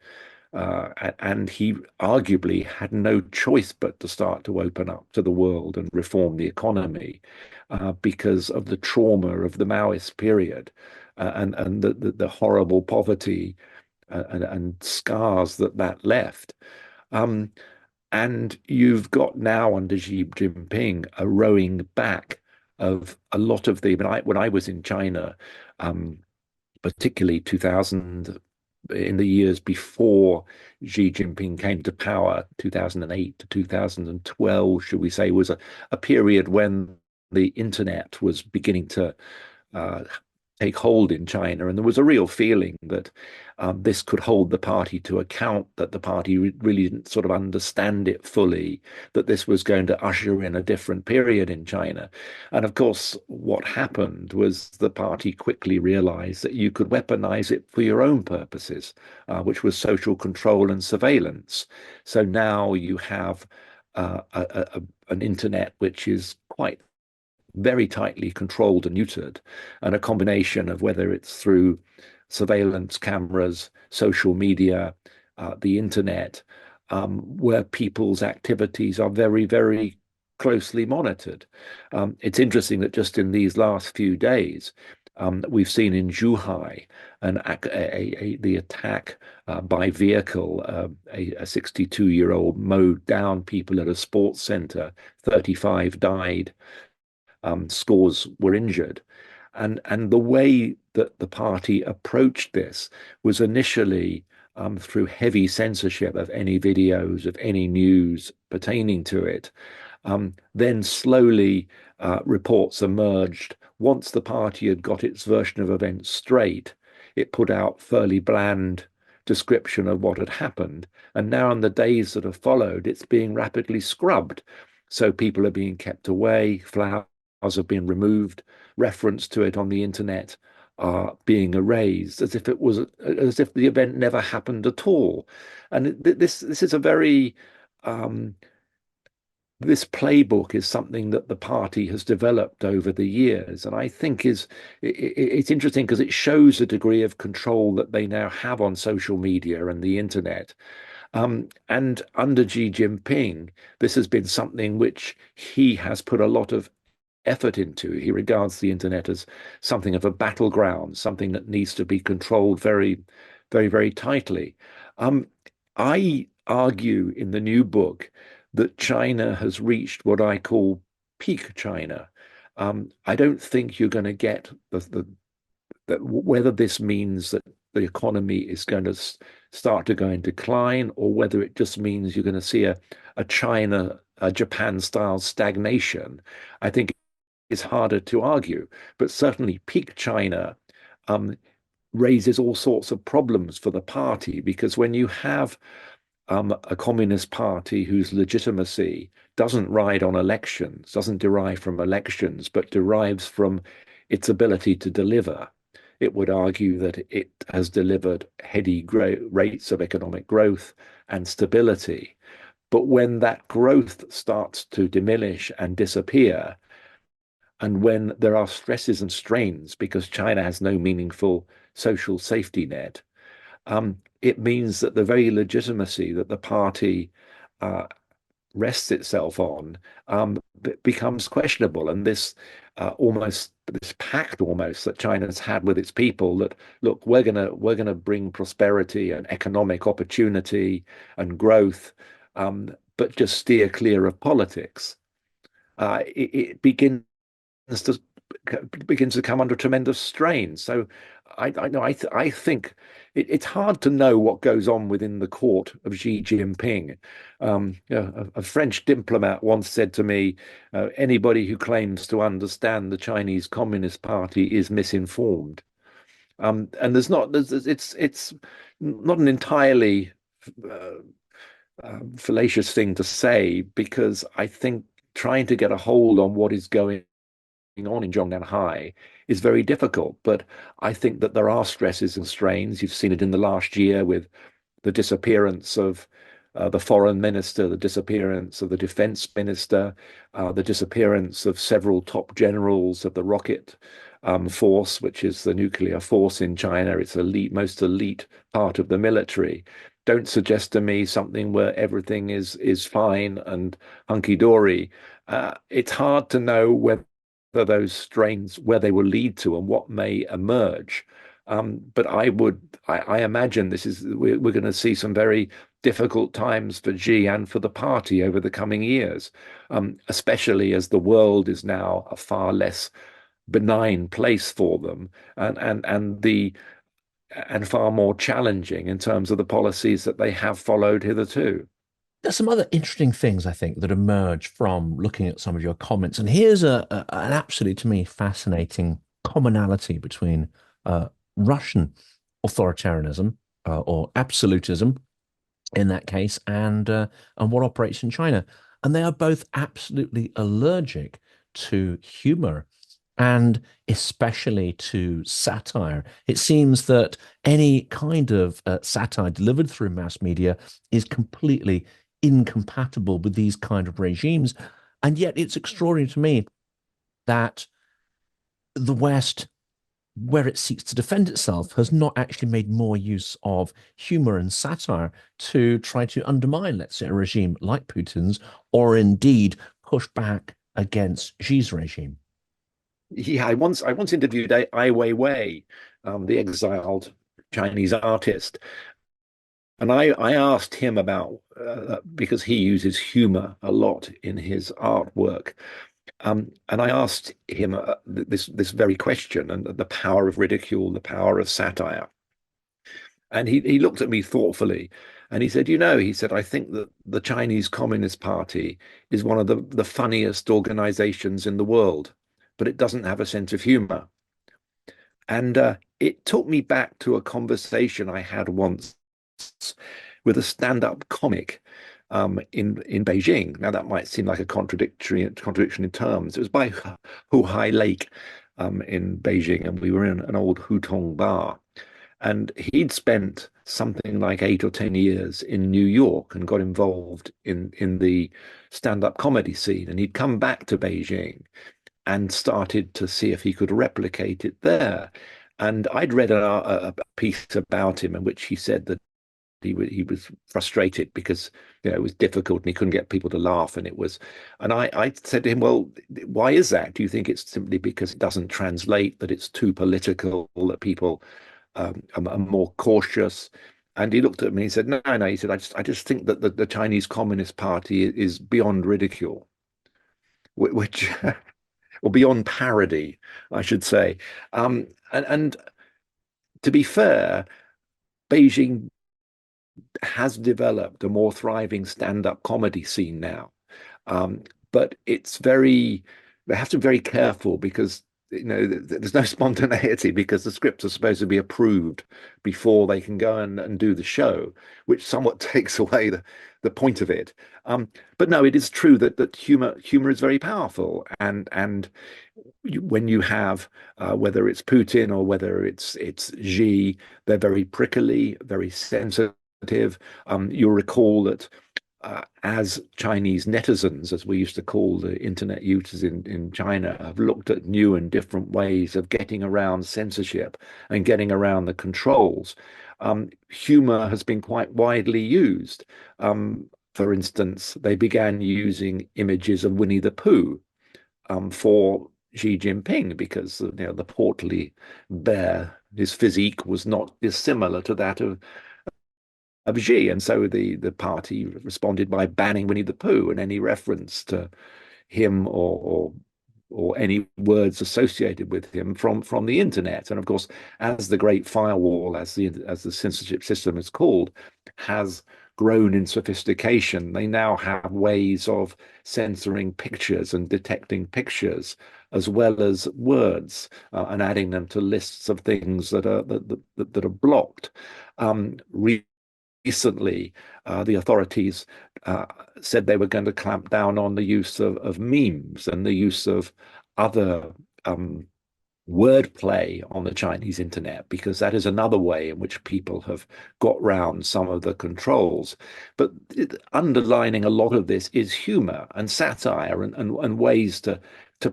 And he arguably had no choice but to start to open up to the world and reform the economy because of the trauma of the Maoist period and the horrible poverty and scars that that left. Um, and you've got now under Xi Jinping a rowing back of a lot of the, when I was in China, um, particularly 2000, in the years before Xi Jinping came to power, 2008 to 2012, should we say, was a period when the internet was beginning to uh, take hold in China. And there was a real feeling that this could hold the party to account, that the party really didn't sort of understand it fully, that this was going to usher in a different period in China. And of course, what happened was the party quickly realized that you could weaponize it for your own purposes, which was social control and surveillance. So now you have an internet which is quite very tightly controlled and neutered, and a combination of whether it's through surveillance cameras, social media, the internet, where people's activities are very, very closely monitored. It's interesting that just in these last few days, we've seen in Zhuhai the attack by vehicle. A 62-year-old mowed down people at a sports center. 35 died, scores were injured. And the way that the party approached this was initially through heavy censorship of any videos, of any news pertaining to it. Then slowly reports emerged. Once the party had got its version of events straight, it put out fairly bland description of what had happened. And now in the days that have followed, it's being rapidly scrubbed. So people are being kept away, flowers have been removed, reference to it on the internet are being erased, as if the event never happened at all. And this is a very um, this playbook is something that the party has developed over the years, and I think it's interesting because it shows a degree of control that they now have on social media and the internet. And under Xi Jinping, this has been something which he has put a lot of effort into. He regards the internet as something of a battleground, something that needs to be controlled very, very, very tightly. Um, I argue in the new book that China has reached what I call peak China. I don't think you're going to get whether this means that the economy is going to start to go in decline, or whether it just means you're going to see a China, a Japan style stagnation. I think it's harder to argue, but certainly peak China um, raises all sorts of problems for the party, because when you have a communist party whose legitimacy doesn't ride on elections, doesn't derive from elections, but derives from its ability to deliver, it would argue that it has delivered heady rates of economic growth and stability. But when that growth starts to diminish and disappear, and when there are stresses and strains because China has no meaningful social safety net, it means that the very legitimacy that the party uh, rests itself on becomes questionable. And this pact almost that China's had with its people, that look, we're gonna bring prosperity and economic opportunity and growth, but just steer clear of politics. It to begins to come under tremendous strain. So I know I think it's hard to know what goes on within the court of Xi Jinping. A French diplomat once said to me, "Anybody who claims to understand the Chinese Communist Party is misinformed." And it's not an entirely uh, fallacious thing to say, because I think trying to get a hold on what is going on in Zhongnanhai is very difficult. But I think that there are stresses and strains. You've seen it in the last year with the disappearance of the foreign minister, the disappearance of the defense minister, the disappearance of several top generals of the rocket force, which is the nuclear force in China. It's elite, most elite part of the military. Don't suggest to me something where everything is fine and hunky-dory. It's hard to know whether those strains, where they will lead to and what may emerge. But I imagine we're going to see some very difficult times for Xi and for the party over the coming years, especially as the world is now a far less benign place for them, and far more challenging in terms of the policies that they have followed hitherto. There's some other interesting things I think that emerge from looking at some of your comments, and here's an absolutely to me fascinating commonality between uh, Russian authoritarianism or absolutism in that case, and what operates in China. And they are both absolutely allergic to humor and especially to satire. It seems that any kind of satire delivered through mass media is completely incompatible with these kind of regimes. And yet it's extraordinary to me that the West, where it seeks to defend itself, has not actually made more use of humor and satire to try to undermine, let's say, a regime like Putin's, or indeed push back against Xi's regime. Yeah, I once interviewed Ai Weiwei, the exiled Chinese artist, and I asked him about because he uses humor a lot in his artwork. And I asked him this very question and the power of ridicule, the power of satire. And he looked at me thoughtfully and he said, he said, I think that the Chinese Communist Party is one of the funniest organizations in the world, but it doesn't have a sense of humor. And it took me back to a conversation I had once with a stand-up comic in Beijing. Now that might seem like a contradiction in terms. It was by Hu Hai Lake in Beijing, and we were in an old hutong bar. And he'd spent something like 8 or 10 years in New York and got involved in the stand-up comedy scene. And he'd come back to Beijing and started to see if he could replicate it there. And I'd read a piece about him in which he said that he was frustrated because it was difficult and he couldn't get people to laugh, and I said to him, well, why is that? Do you think it's simply because it doesn't translate, that it's too political, that people are more cautious? And he looked at me and he said, no, no. He said, I just think that the Chinese Communist Party is beyond ridicule, which or beyond parody, I should say. And to be fair, Beijing has developed a more thriving stand-up comedy scene now. But they have to be very careful because there's no spontaneity because the scripts are supposed to be approved before they can go and do the show, which somewhat takes away the point of it. But no, it is true that humor is very powerful, and when you have whether it's Putin or whether it's Xi, they're very prickly, very sensitive. You'll recall that as Chinese netizens, as we used to call the internet users in China, have looked at new and different ways of getting around censorship and getting around the controls, humor has been quite widely used. For instance, they began using images of Winnie the Pooh for Xi Jinping because the portly bear, his physique was not dissimilar to that of Xi, and so the party responded by banning Winnie the Pooh and any reference to him or any words associated with him from the internet. And of course, as the Great Firewall, as the censorship system is called, has grown in sophistication, they now have ways of censoring pictures and detecting pictures as well as words and adding them to lists of things that are blocked. Recently, the authorities said they were going to clamp down on the use of memes and the use of other um, wordplay on the Chinese internet, because that is another way in which people have got round some of the controls. But underlining a lot of this is humor and satire and ways to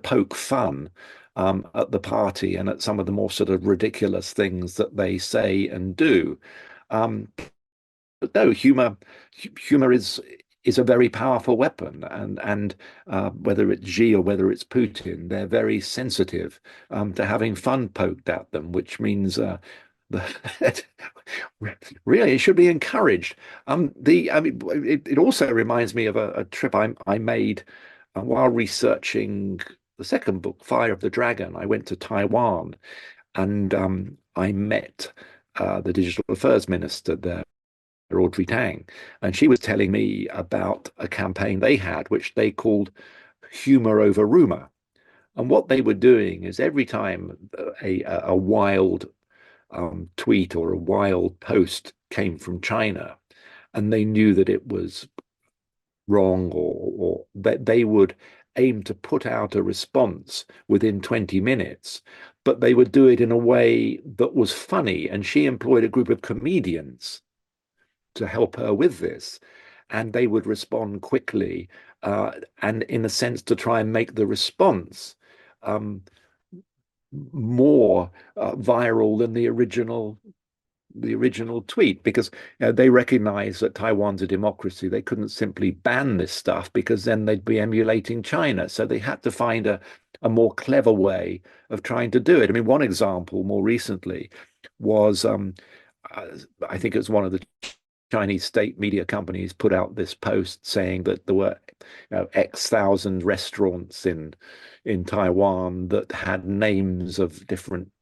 poke fun at the party and at some of the more sort of ridiculous things that they say and do. Um, but no, humor is a very powerful weapon, and whether it's Xi or whether it's Putin, they're very sensitive to having fun poked at them, which means that really it should be encouraged. I mean, it also reminds me of a trip I made while researching the second book, Fire of the Dragon. I went to Taiwan and I met the digital affairs minister there, Audrey Tang, and she was telling me about a campaign they had, which they called humor over rumor. And what they were doing is every time a wild tweet or a wild post came from China, and they knew that it was wrong, or that they would aim to put out a response within 20 minutes, but they would do it in a way that was funny. And she employed a group of comedians to help her with this. And they would respond quickly, and in a sense to try and make the response um, more viral than the original tweet, because they recognize that Taiwan's a democracy. They couldn't simply ban this stuff because then they'd be emulating China. So they had to find a more clever way of trying to do it. I mean, one example more recently was I think it was one of the Chinese state media companies put out this post saying that there were X thousand restaurants in Taiwan that had names of different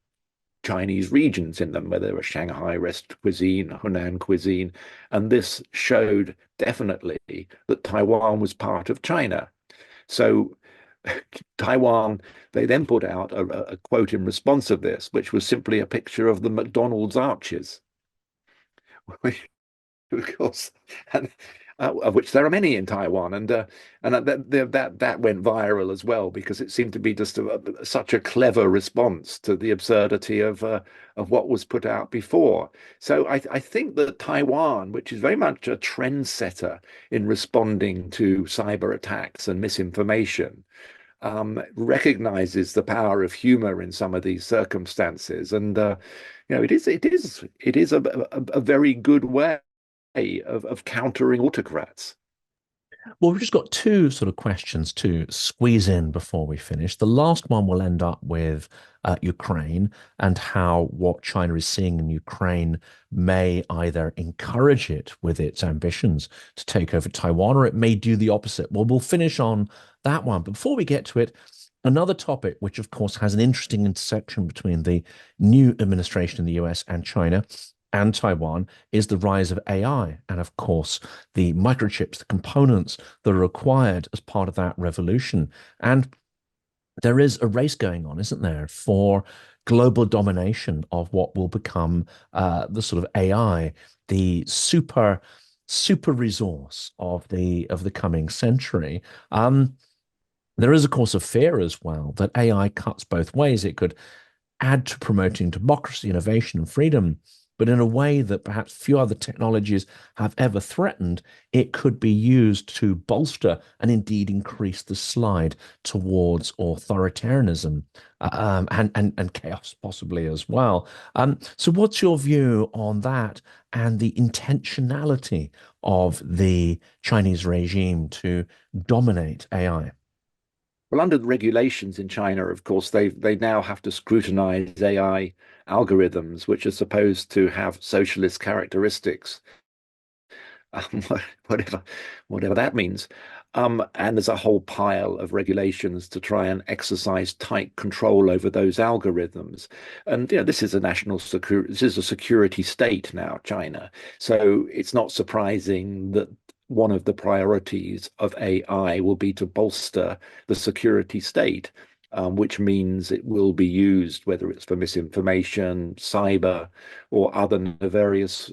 Chinese regions in them, whether they were Shanghai rest cuisine, Hunan cuisine, and this showed definitely that Taiwan was part of China. So Taiwan, they then put out a quote in response of this, which was simply a picture of the McDonald's arches, of course, and of which there are many in Taiwan, and that went viral as well, because it seemed to be just such a clever response to the absurdity of what was put out before. So I think that Taiwan, which is very much a trendsetter in responding to cyber attacks and misinformation, recognizes the power of humor in some of these circumstances, and it is a very good way of countering autocrats. Well, we've just got two sort of questions to squeeze in before we finish. The last one will end up with Ukraine and how what China is seeing in Ukraine may either encourage it with its ambitions to take over Taiwan, or it may do the opposite. Well, we'll finish on that one. But before we get to it, another topic, which of course has an interesting intersection between the new administration in the US and China and Taiwan, is the rise of AI. And of course, the microchips, the components that are required as part of that revolution. And there is a race going on, isn't there, for global domination of what will become the sort of AI, the super resource of the coming century. There is, of course, a fear as well that AI cuts both ways. It could add to promoting democracy, innovation, and freedom, but in a way that perhaps few other technologies have ever threatened. It could be used to bolster and indeed increase the slide towards authoritarianism, and chaos possibly as well. So what's your view on that and the intentionality of the Chinese regime to dominate AI? Well, under the regulations in China, of course, they now have to scrutinize AI algorithms, which are supposed to have socialist characteristics, um, whatever whatever that means. And there's a whole pile of regulations to try and exercise tight control over those algorithms. And this is a national security, this is a security state now, China. So it's not surprising that one of the priorities of AI will be to bolster the security state, which means it will be used, whether it's for misinformation, cyber, or other nefarious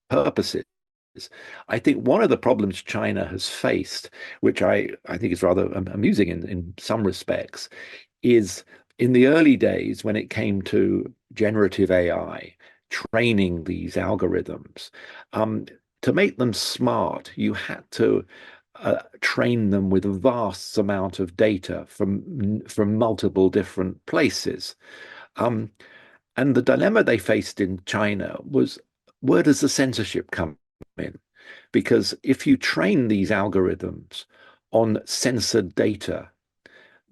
purposes. I think one of the problems China has faced, which I think is rather amusing in some respects, is in the early days, when it came to generative AI, training these algorithms, um, to make them smart, you had to train them with a vast amount of data from multiple different places. Um, and the dilemma they faced in China was, where does the censorship come in? Because if you train these algorithms on censored data,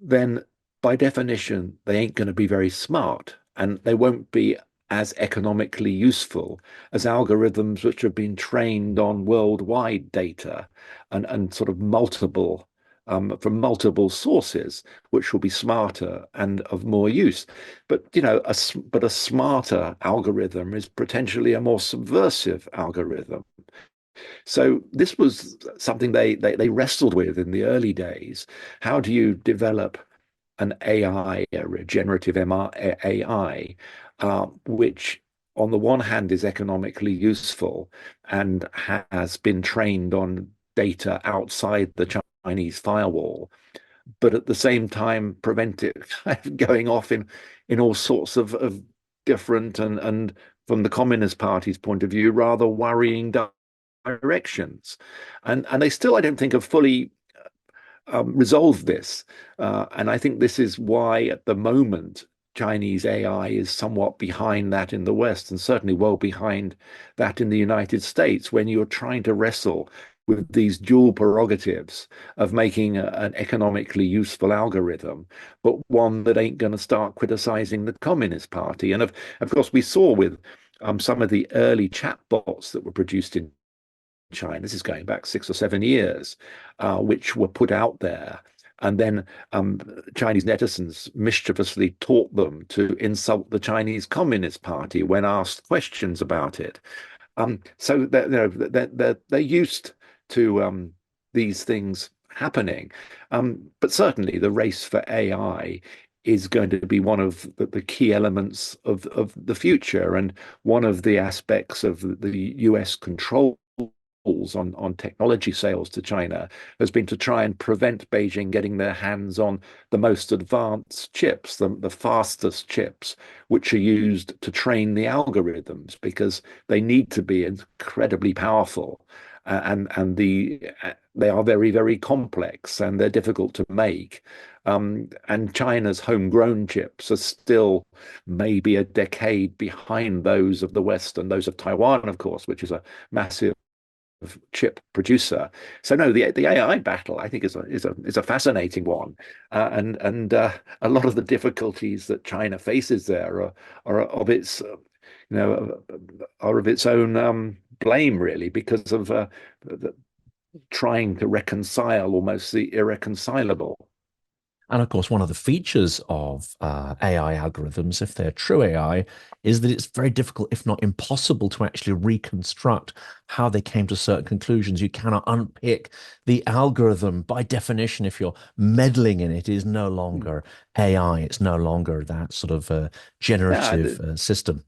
then by definition, they ain't going to be very smart and they won't be as economically useful as algorithms which have been trained on worldwide data and sort of multiple from multiple sources, which will be smarter and of more use. But a smarter algorithm is potentially a more subversive algorithm. So this was something they wrestled with in the early days. How do you develop an AI, a regenerative AI, which on the one hand is economically useful and has been trained on data outside the Chinese firewall, but at the same time prevent it going off in all sorts of different and from the Communist Party's point of view, rather worrying directions. And they still, I don't think, have fully resolved this. And I think this is why, at the moment, Chinese AI is somewhat behind that in the West, and certainly well behind that in the United States, when you're trying to wrestle with these dual prerogatives of making an economically useful algorithm, but one that ain't going to start criticizing the Communist Party. And of course, we saw with some of the early chatbots that were produced in China, this is going back 6 or 7 years, which were put out there. And then Chinese netizens mischievously taught them to insult the Chinese Communist Party when asked questions about it. So they're used to these things happening. But certainly the race for AI is going to be one of the key elements of the future, and one of the aspects of the US control on technology sales to China has been to try and prevent Beijing getting their hands on the most advanced chips, the fastest chips, which are used to train the algorithms, because they need to be incredibly powerful. They are very, very complex and they're difficult to make. And China's homegrown chips are still maybe a decade behind those of the West and those of Taiwan, of course, which is a massive chip producer. So no, the AI battle, I think, is a fascinating one, and a lot of the difficulties that China faces there are of its are of its own blame, really, because of trying to reconcile almost the irreconcilable. And of course, one of the features of AI algorithms, if they're true AI, is that it's very difficult, if not impossible, to actually reconstruct how they came to certain conclusions. You cannot unpick the algorithm. By definition, if you're meddling in it, is no Hmm. longer AI. It's no longer that sort of Yeah, generative system.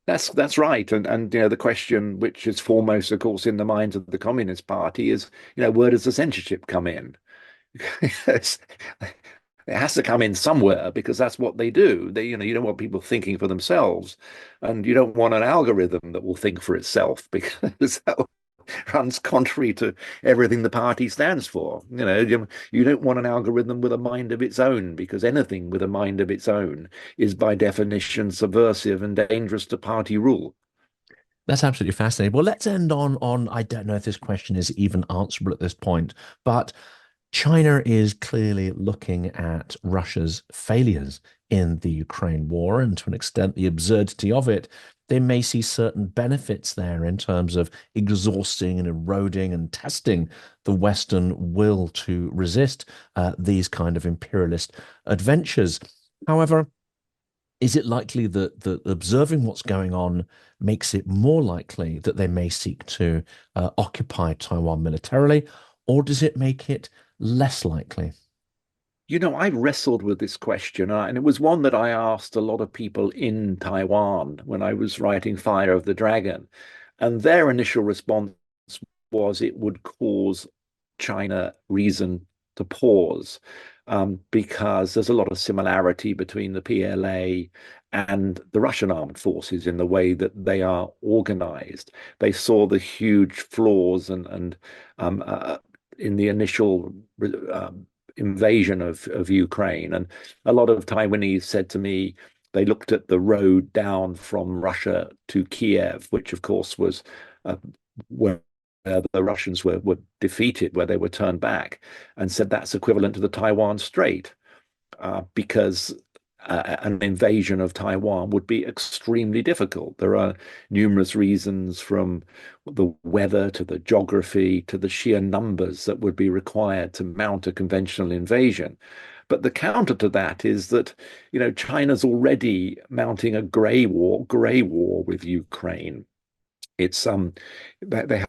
that's right. And the question which is foremost, of course, in the minds of the Communist Party is, where does the censorship come in? Yes. It has to come in somewhere, because that's what they do. You don't want people thinking for themselves, and you don't want an algorithm that will think for itself, because that runs contrary to everything the party stands for. You don't want an algorithm with a mind of its own, because anything with a mind of its own is by definition subversive and dangerous to party rule. That's absolutely fascinating. Well, let's end on I don't know if this question is even answerable at this point, but China is clearly looking at Russia's failures in the Ukraine war, and to an extent, the absurdity of it. They may see certain benefits there in terms of exhausting and eroding and testing the Western will to resist these kind of imperialist adventures. However, is it likely that observing what's going on makes it more likely that they may seek to occupy Taiwan militarily, or does it make it less likely? I wrestled with this question, and it was one that I asked a lot of people in Taiwan when I was writing Fire of the Dragon. And their initial response was it would cause China reason to pause. because there's a lot of similarity between the PLA and the Russian armed forces in the way that they are organized. They saw the huge flaws and um, uh, in the initial invasion of Ukraine. And a lot of Taiwanese said to me, they looked at the road down from Russia to Kiev, which of course was where the Russians were defeated, where they were turned back, and said that's equivalent to the Taiwan Strait, because an invasion of Taiwan would be extremely difficult. There are numerous reasons, from the weather to the geography to the sheer numbers that would be required to mount a conventional invasion. But the counter to that is that, China's already mounting a grey war with Ukraine. It's they have,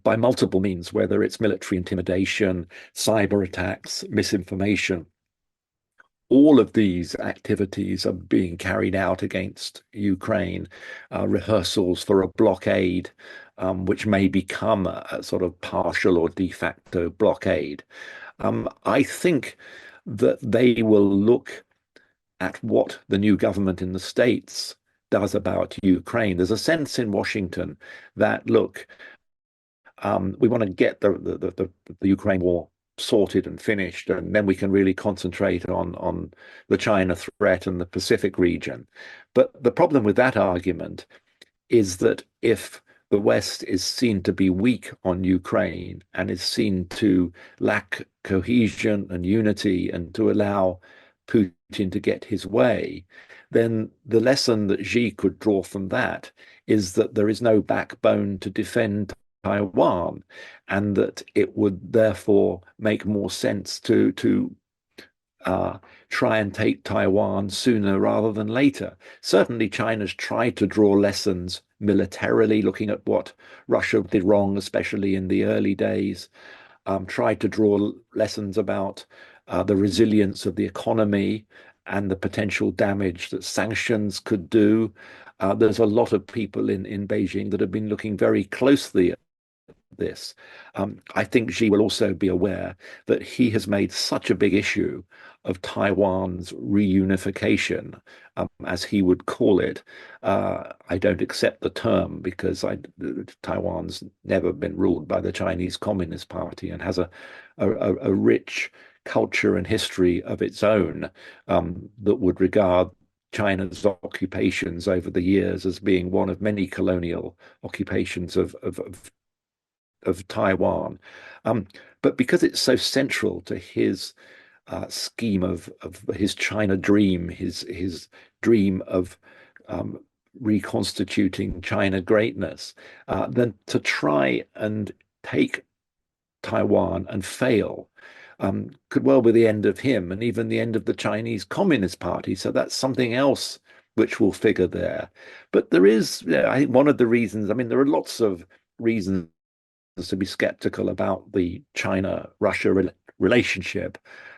by multiple means, whether it's military intimidation, cyber attacks, misinformation, all of these activities are being carried out against Ukraine, rehearsals for a blockade, which may become a sort of partial or de facto blockade. I think that they will look at what the new government in the States does about Ukraine. There's a sense in Washington that, look, we want to get the Ukraine war sorted and finished, and then we can really concentrate on the China threat and the Pacific region. But the problem with that argument is that if the West is seen to be weak on Ukraine and is seen to lack cohesion and unity and to allow Putin to get his way, then the lesson that Xi could draw from that is that there is no backbone to defend Taiwan, and that it would therefore make more sense to try and take Taiwan sooner rather than later. Certainly, China's tried to draw lessons militarily, looking at what Russia did wrong, especially in the early days, tried to draw lessons about the resilience of the economy and the potential damage that sanctions could do. There's a lot of people in Beijing that have been looking very closely at this. I think Xi will also be aware that he has made such a big issue of Taiwan's reunification, as he would call it. I don't accept the term because Taiwan's never been ruled by the Chinese Communist Party and has a rich culture and history of its own, that would regard China's occupations over the years as being one of many colonial occupations of Taiwan. But because it's so central to his scheme of his China dream, his dream of reconstituting China greatness, then to try and take Taiwan and fail could well be the end of him and even the end of the Chinese Communist Party. So that's something else which will figure there. But there is, I think, one of the reasons, I mean, there are lots of reasons to be skeptical about the China-Russia relationship.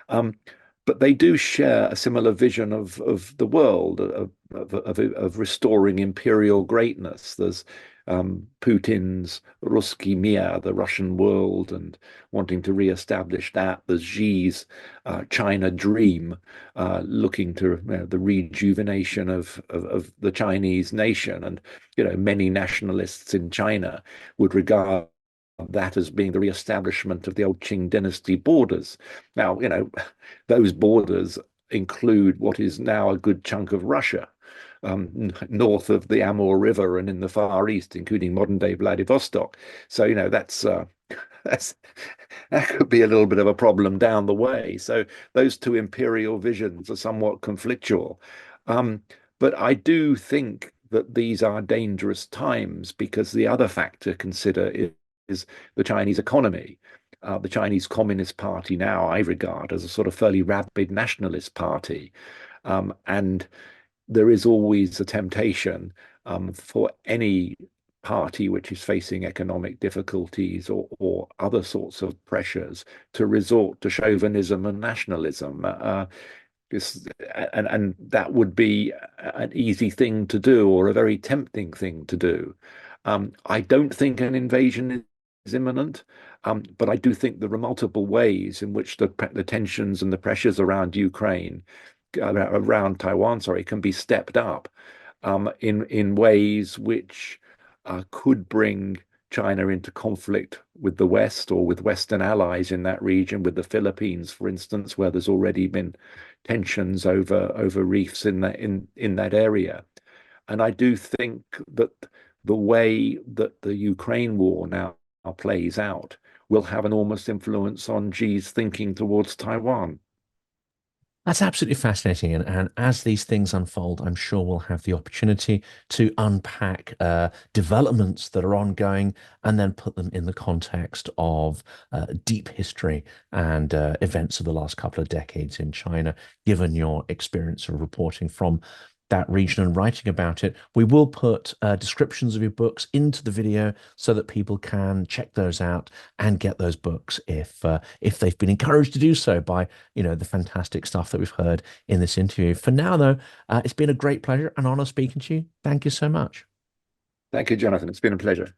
But they do share a similar vision of the world, of restoring imperial greatness. There's Putin's Ruski Mir, the Russian world, and wanting to re-establish that. There's Xi's China dream, looking to the rejuvenation of the Chinese nation. And, many nationalists in China would regard that as being the re-establishment of the old Qing dynasty borders. Now, those borders include what is now a good chunk of Russia, north of the Amur River and in the Far East, including modern-day Vladivostok. So, that's that could be a little bit of a problem down the way. So those two imperial visions are somewhat conflictual. But I do think that these are dangerous times because the other factor to consider is the Chinese economy. The Chinese Communist Party now, I regard as a sort of fairly rabid nationalist party. And there is always a temptation for any party which is facing economic difficulties or other sorts of pressures to resort to chauvinism and nationalism. And that would be an easy thing to do or a very tempting thing to do. I don't think an invasion is imminent. But I do think there are multiple ways in which the tensions and the pressures around Ukraine, around Taiwan, sorry, can be stepped up in ways which could bring China into conflict with the West or with Western allies in that region, with the Philippines, for instance, where there's already been tensions over reefs in that area. And I do think that the way that the Ukraine war now plays out will have an enormous influence on Xi's thinking towards Taiwan. That's absolutely fascinating. And as these things unfold, I'm sure we'll have the opportunity to unpack developments that are ongoing and then put them in the context of deep history and events of the last couple of decades in China, given your experience of reporting from that region and writing about it. We will put descriptions of your books into the video so that people can check those out and get those books if they've been encouraged to do so by the fantastic stuff that we've heard in this interview. For now, though, it's been a great pleasure and honor speaking to you. Thank you so much. Thank you, Jonathan. It's been a pleasure.